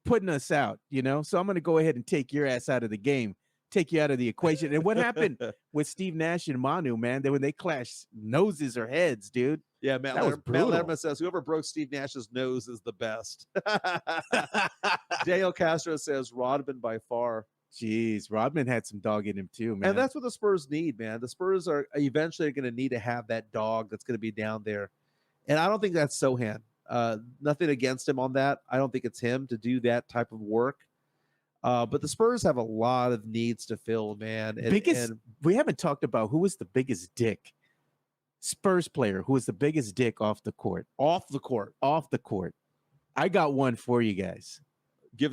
putting us out. You know. So I'm going to go ahead and take your ass out of the game, take you out of the equation." And what happened with Steve Nash and Manu, man? When they clashed noses or heads, dude. Yeah, Matt Letterman says whoever broke Steve Nash's nose is the best. Dale Castro says Rodman by far. Jeez, Rodman had some dog in him too, man. And that's what the Spurs need, man. The Spurs are eventually going to need to have that dog that's going to be down there. And I don't think that's Sohan. Nothing against him on that. I don't think it's him to do that type of work. But the Spurs have a lot of needs to fill, man. And we haven't talked about who was the biggest dick. Spurs player who was the biggest dick off the court. Off the court. I got one for you guys.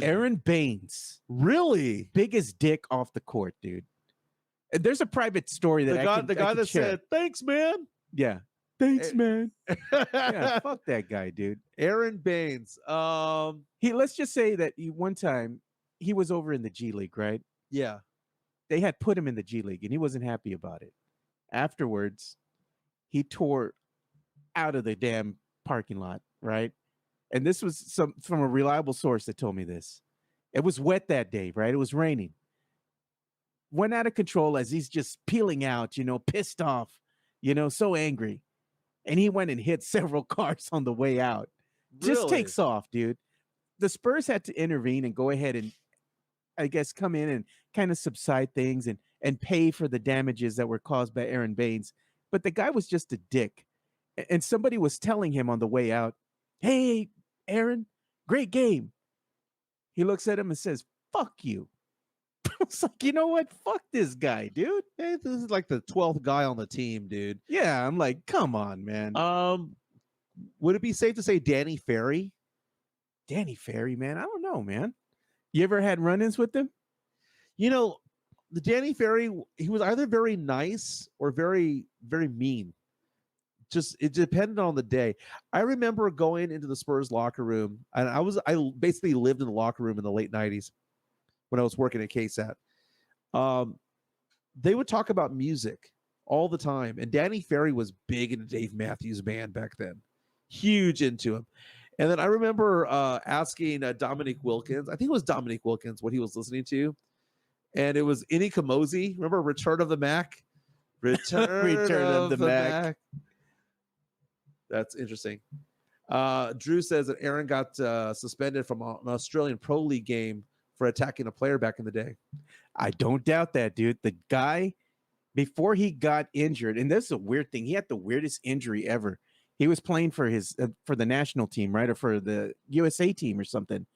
Aaron Baines. Really? Biggest dick off the court, dude. And there's a private story that the guy that said, "Thanks, man." Yeah. Thanks, man. Yeah, fuck that guy, dude. Aaron Baines. Let's just say that one time he was over in the G League, right? Yeah. They had put him in the G League and he wasn't happy about it. Afterwards, he tore out of the damn parking lot, right? And this was from a reliable source that told me this. It was wet that day, right? It was raining. Went out of control as he's just peeling out, pissed off, so angry. And he went and hit several cars on the way out. Really? Just takes off, dude. The Spurs had to intervene and go ahead and, I guess, come in and kind of subside things and pay for the damages that were caused by Aaron Baines. But the guy was just a dick. And somebody was telling him on the way out, "Hey, Aaron, great game." He looks at him and says, "Fuck you." It's like, you know what? Fuck this guy, dude. Hey, this is like the 12th guy on the team, dude. Yeah, I'm like, come on, man. Would it be safe to say Danny Ferry? Danny Ferry, man. I don't know, man. You ever had run-ins with him? The Danny Ferry, he was either very nice or very, very mean. Just it depended on the day. I remember going into the Spurs locker room, and I basically lived in the locker room in the late 90s when I was working at KSAT. They would talk about music all the time, and Danny Ferry was big into Dave Matthews Band back then, huge into him. And then I remember asking Dominique Wilkins, I think it was Dominique Wilkins, what he was listening to. And it was Inni Kamosi. Remember Return of the Mac? Return of the Mac. That's interesting. Drew says that Aaron got suspended from an Australian Pro League game for attacking a player back in the day. I don't doubt that, dude. The guy, before he got injured, and this is a weird thing, he had the weirdest injury ever. He was playing for for the national team, right? Or for the USA team or something.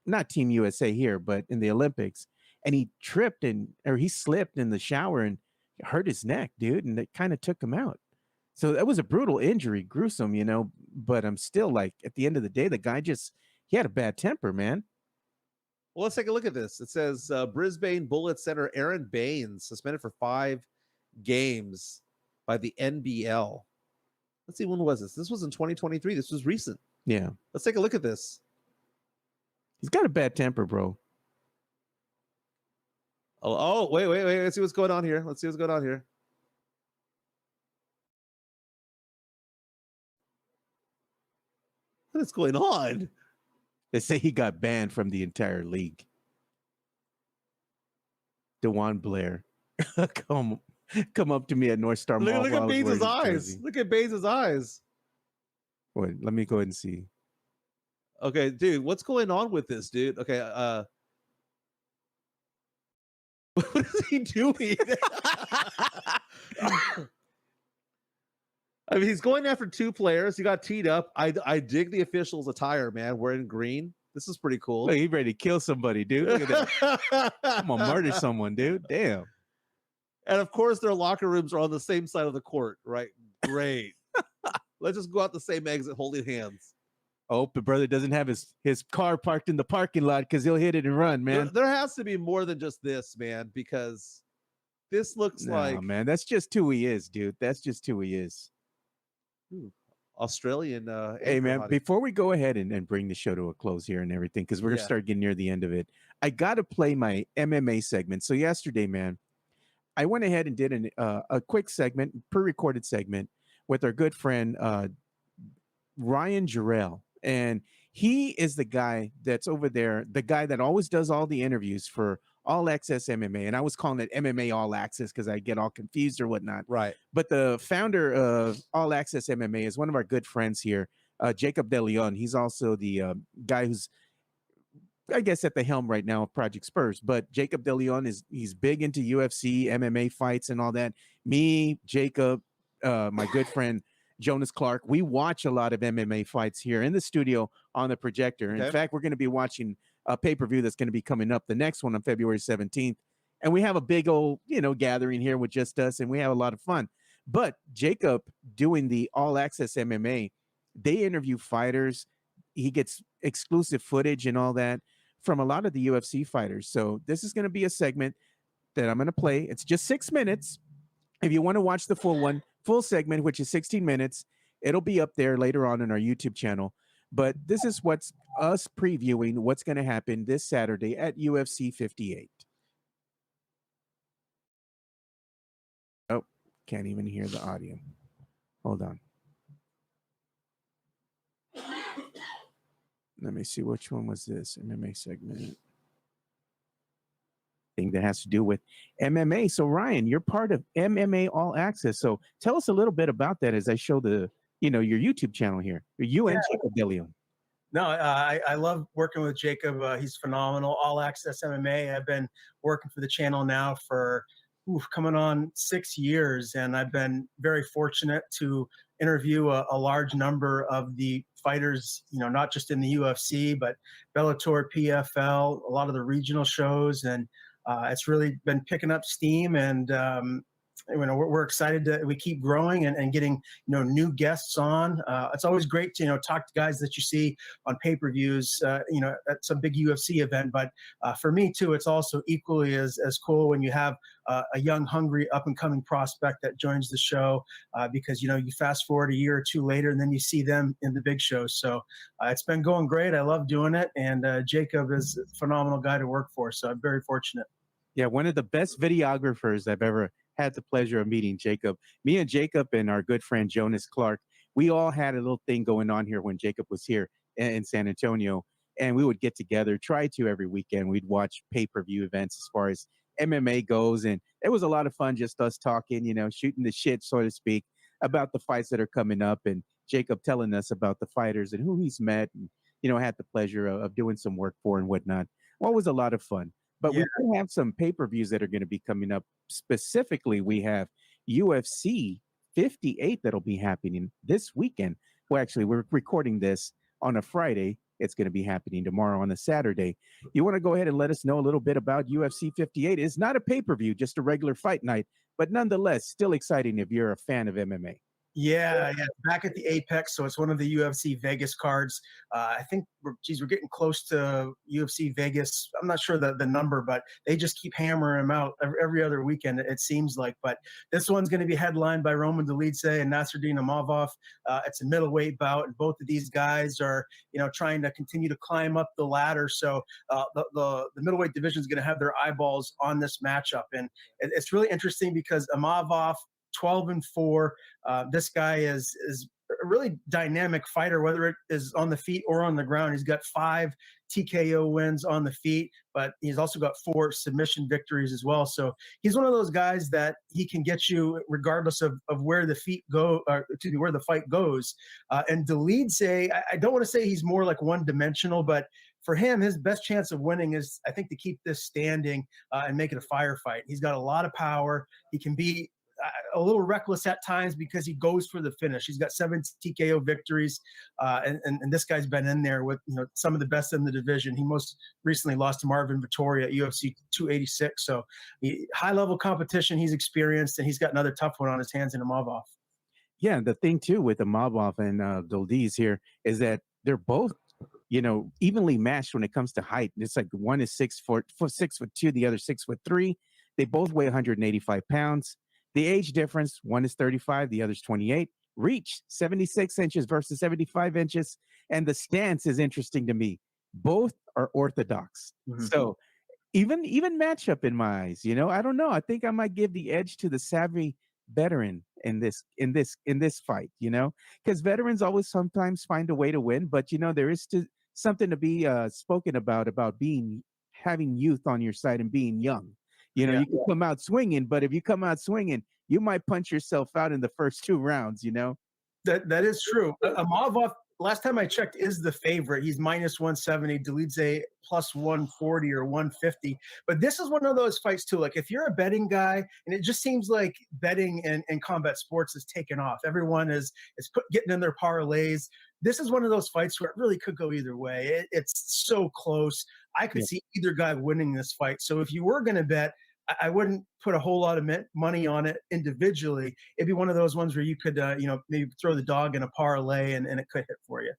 Not Team USA here, but in the Olympics. And he tripped he slipped in the shower and hurt his neck, dude. And it kind of took him out. So that was a brutal injury, gruesome, but I'm still like, at the end of the day, the guy he had a bad temper, man. Well, let's take a look at this. It says Brisbane Bullets center Aaron Baines suspended for 5 games by the NBL. Let's see, when was this? This was in 2023. This was recent. Yeah. Let's take a look at this. He's got a bad temper, bro. Oh, wait. Let's see what's going on here. What is going on? They say he got banned from the entire league. DeJuan Blair. Come up to me at North Star Mall. Look at Baines' eyes. Look at Baines' eyes. Wait, let me go ahead and see. Okay, dude, what's going on with this, dude? Okay, what is he doing? I mean, he's going after two players. He got teed up. I dig the official's attire, man. Wearing green. This is pretty cool. Look, he's ready to kill somebody, dude. Look at that. I'm gonna murder someone, dude. Damn. And of course, their locker rooms are on the same side of the court, right? Great. Let's just go out the same exit, holding hands. I hope the brother doesn't have his car parked in the parking lot because he'll hit it and run, man. There has to be more than just this, man, because this looks like... man, that's just who he is, dude. That's just who he is. Australian. Hey, man, body. before we go ahead and bring the show to a close here and everything, because we're going to start getting near the end of it, I got to play my MMA segment. So yesterday, man, I went ahead and did a quick segment, pre-recorded segment with our good friend, Ryan Jarrell. And he is the guy that's over there, the guy that always does all the interviews for All Access MMA. And I was calling it MMA All Access because I get all confused or whatnot. Right. But the founder of All Access MMA is one of our good friends here, Jacob De Leon. He's also the guy who's, I guess, at the helm right now of Project Spurs. But Jacob De Leon he's big into UFC, MMA fights and all that. Me, Jacob, my good friend, Jonas Clark, we watch a lot of MMA fights here in the studio on the projector. Okay. In fact, we're going to be watching a pay-per-view that's going to be coming up, the next one on February 17th. And we have a big old, gathering here with just us, and we have a lot of fun. But Jacob doing the All Access MMA, they interview fighters. He gets exclusive footage and all that from a lot of the UFC fighters. So this is going to be a segment that I'm going to play. It's just 6 minutes. If you want to watch the full segment, which is 16 minutes, it'll be up there later on in our YouTube channel. But this is what's us previewing what's going to happen this Saturday at UFC 58. Oh, can't even hear the audio. Hold on. Let me see, which one was this MMA segment? Thing that has to do with MMA. So Ryan, you're part of MMA All Access. So tell us a little bit about that as I show the, your YouTube channel here. You and Jacob De Leon. No, I love working with Jacob. He's phenomenal. All Access MMA. I've been working for the channel now for coming on 6 years, and I've been very fortunate to interview a large number of the fighters, not just in the UFC, but Bellator, PFL, a lot of the regional shows, and it's really been picking up steam, and we're excited that we keep growing and getting new guests on. It's always great to talk to guys that you see on pay-per-views, at some big UFC event. But for me too, it's also equally as cool when you have a young, hungry, up-and-coming prospect that joins the show, because you fast forward a year or two later and then you see them in the big shows. So it's been going great. I love doing it, and Jacob is a phenomenal guy to work for. So I'm very fortunate. Yeah, one of the best videographers I've ever had the pleasure of meeting, Jacob. Me and Jacob and our good friend Jonas Clark, we all had a little thing going on here when Jacob was here in San Antonio, and we would get together, try to every weekend. We'd watch pay-per-view events as far as MMA goes, and it was a lot of fun just us talking, shooting the shit, so to speak, about the fights that are coming up, and Jacob telling us about the fighters and who he's met and, had the pleasure of doing some work for and whatnot. Well, it was a lot of fun. But we do have some pay-per-views that are going to be coming up. Specifically, we have UFC 58 that'll be happening this weekend. Well, actually, we're recording this on a Friday. It's going to be happening tomorrow on a Saturday. You want to go ahead and let us know a little bit about UFC 58? It's not a pay-per-view, just a regular fight night, but nonetheless, still exciting if you're a fan of MMA. Yeah, back at the Apex. So it's one of the UFC Vegas cards. I think we're getting close to UFC Vegas. I'm not sure the number, but they just keep hammering them out every other weekend, it seems like. But this one's going to be headlined by Roman Dolidze and Nasruddin Imavov. It's a middleweight bout, and both of these guys are, trying to continue to climb up the ladder. So the middleweight division is going to have their eyeballs on this matchup, and it's really interesting because Imavov, 12-4. This guy is a really dynamic fighter, whether it is on the feet or on the ground. He's got 5 TKO wins on the feet, but he's also got 4 submission victories as well. So he's one of those guys that he can get you regardless of where the feet go, or excuse me, where the fight goes. And Dolidze, I don't want to say he's more like one-dimensional, but for him, his best chance of winning is, I think, to keep this standing and make it a firefight. He's got a lot of power. He can be a little reckless at times because he goes for the finish. He's got 7 TKO victories, and this guy's been in there with some of the best in the division. He most recently lost to Marvin Vettori at UFC 286. So high-level competition, he's experienced, and he's got another tough one on his hands in Imavov. Yeah, the thing too with Imavov and Dolidze here is that they're both, evenly matched when it comes to height. It's like one is 6'2", the other 6'3". They both weigh 185 pounds. The age difference, one is 35, the other's 28. Reach, 76 inches versus 75 inches. And the stance is interesting to me. Both are orthodox. Mm-hmm. So even matchup in my eyes, I don't know. I think I might give the edge to the savvy veteran in this fight, because veterans always sometimes find a way to win. But, there is something to be spoken about having youth on your side and being young. You can come out swinging, but if you come out swinging, you might punch yourself out in the first 2 rounds, That is true. Imavov, last time I checked, is the favorite. He's minus 170, Dolidze plus 140 or 150. But this is one of those fights too. Like if you're a betting guy, and it just seems like betting and combat sports is taken off. Everyone is getting in their parlays. This is one of those fights where it really could go either way. It's so close. I could see either guy winning this fight. So if you were going to bet, I wouldn't put a whole lot of money on it individually. It'd be one of those ones where you could, maybe throw the dog in a parlay and it could hit for you.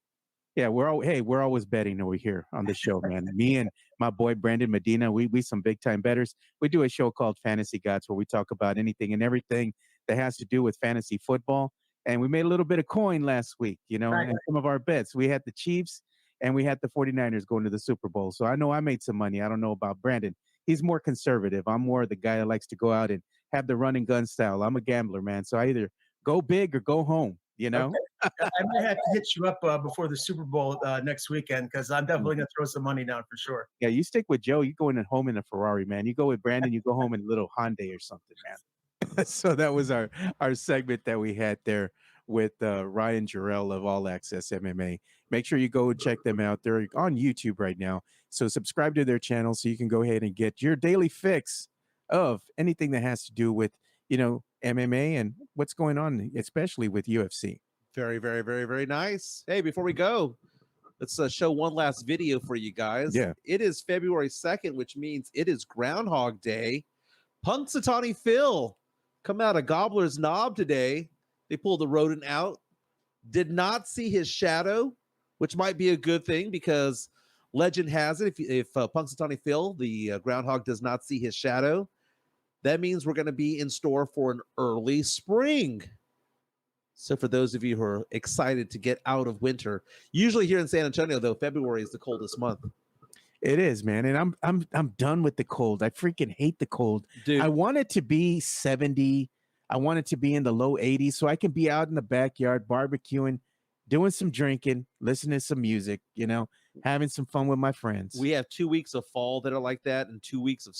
Yeah, we're always betting over here on the show, man. Me and my boy Brandon Medina, we some big time bettors. We do a show called Fantasy Gods where we talk about anything and everything that has to do with fantasy football. And we made a little bit of coin last week, right. And some of our bets. We had the Chiefs and we had the 49ers going to the Super Bowl. So I know I made some money. I don't know about Brandon. He's more conservative. I'm more the guy that likes to go out and have the run and gun style. I'm a gambler, man. So I either go big or go home, Okay. I might have to hit you up before the Super Bowl next weekend because I'm definitely going to throw some money down for sure. Yeah, you stick with Joe. You go in at home in a Ferrari, man. You go with Brandon, you go home in a little Hyundai or something, man. So that was our segment that we had there with Ryan Jarrell of All Access MMA. Make sure you go and check them out. They're on YouTube right now. So subscribe to their channel so you can go ahead and get your daily fix of anything that has to do with, MMA and what's going on, especially with UFC. Very, very, very, very nice. Hey, before we go, let's show one last video for you guys. Yeah. It is February 2nd, which means it is Groundhog Day. Punxsutawney Phil come out of Gobbler's Knob today. They pulled the rodent out. Did not see his shadow, which might be a good thing because legend has it, if Punxsutawney Phil, the groundhog, does not see his shadow, that means we're going to be in store for an early spring. So for those of you who are excited to get out of winter, usually here in San Antonio, though, February is the coldest month. It is, man, and I'm done with the cold. I freaking hate the cold. Dude. I want it to be 70. I want it to be in the low 80s so I can be out in the backyard barbecuing, doing some drinking, listening to some music, having some fun with my friends. We have 2 weeks of fall that are like that and 2 weeks of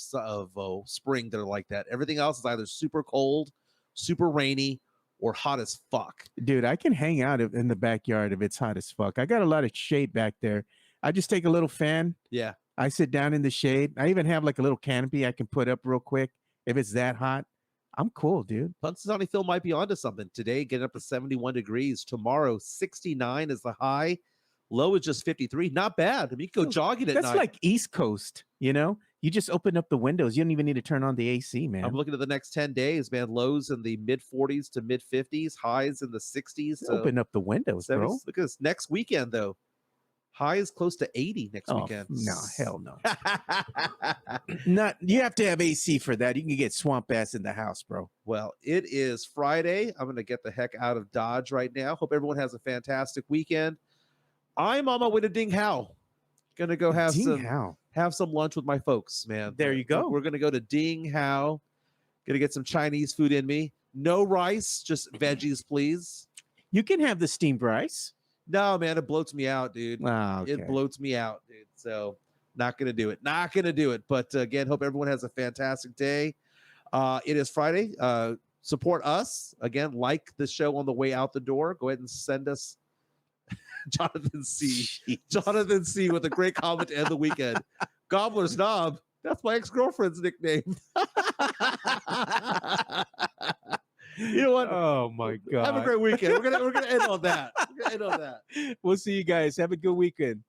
spring that are like that. Everything else is either super cold, super rainy, or hot as fuck. Dude, I can hang out in the backyard if it's hot as fuck. I got a lot of shade back there. I just take a little fan. Yeah. I sit down in the shade. I even have like a little canopy I can put up real quick if it's that hot. I'm cool, dude. Punxsutawney Phil might be onto something. Today, getting up to 71 degrees. Tomorrow, 69 is the high. Low is just 53. Not bad. I mean, you can go jogging at night. That's like East Coast, You just open up the windows. You don't even need to turn on the AC, man. I'm looking at the next 10 days, man. Lows in the mid-40s to mid-50s. Highs in the 60s. Open up the windows, 70s. Bro. Look at this. Next weekend, though. High is close to 80 next weekend. No, hell no. You have to have AC for that. You can get swamp ass in the house, bro. Well, it is Friday. I'm going to get the heck out of Dodge right now. Hope everyone has a fantastic weekend. I'm on my way to Ding Hao. Going to go have some lunch with my folks, man. There you go. We're going to go to Ding Hao. Going to get some Chinese food in me. No rice, just veggies, please. You can have the steamed rice. No, man, it bloats me out, dude. Oh, okay. It bloats me out, dude. So not gonna do it. Not gonna do it. But again, hope everyone has a fantastic day. It is Friday. Support us again. Like the show on the way out the door. Go ahead and send us Jonathan C. Jeez. Jonathan C. with a great comment to end the weekend. Gobbler Snub. That's my ex-girlfriend's nickname. You know what? Oh my God. Have a great weekend. We're gonna end on that. We'll see you guys. Have a good weekend.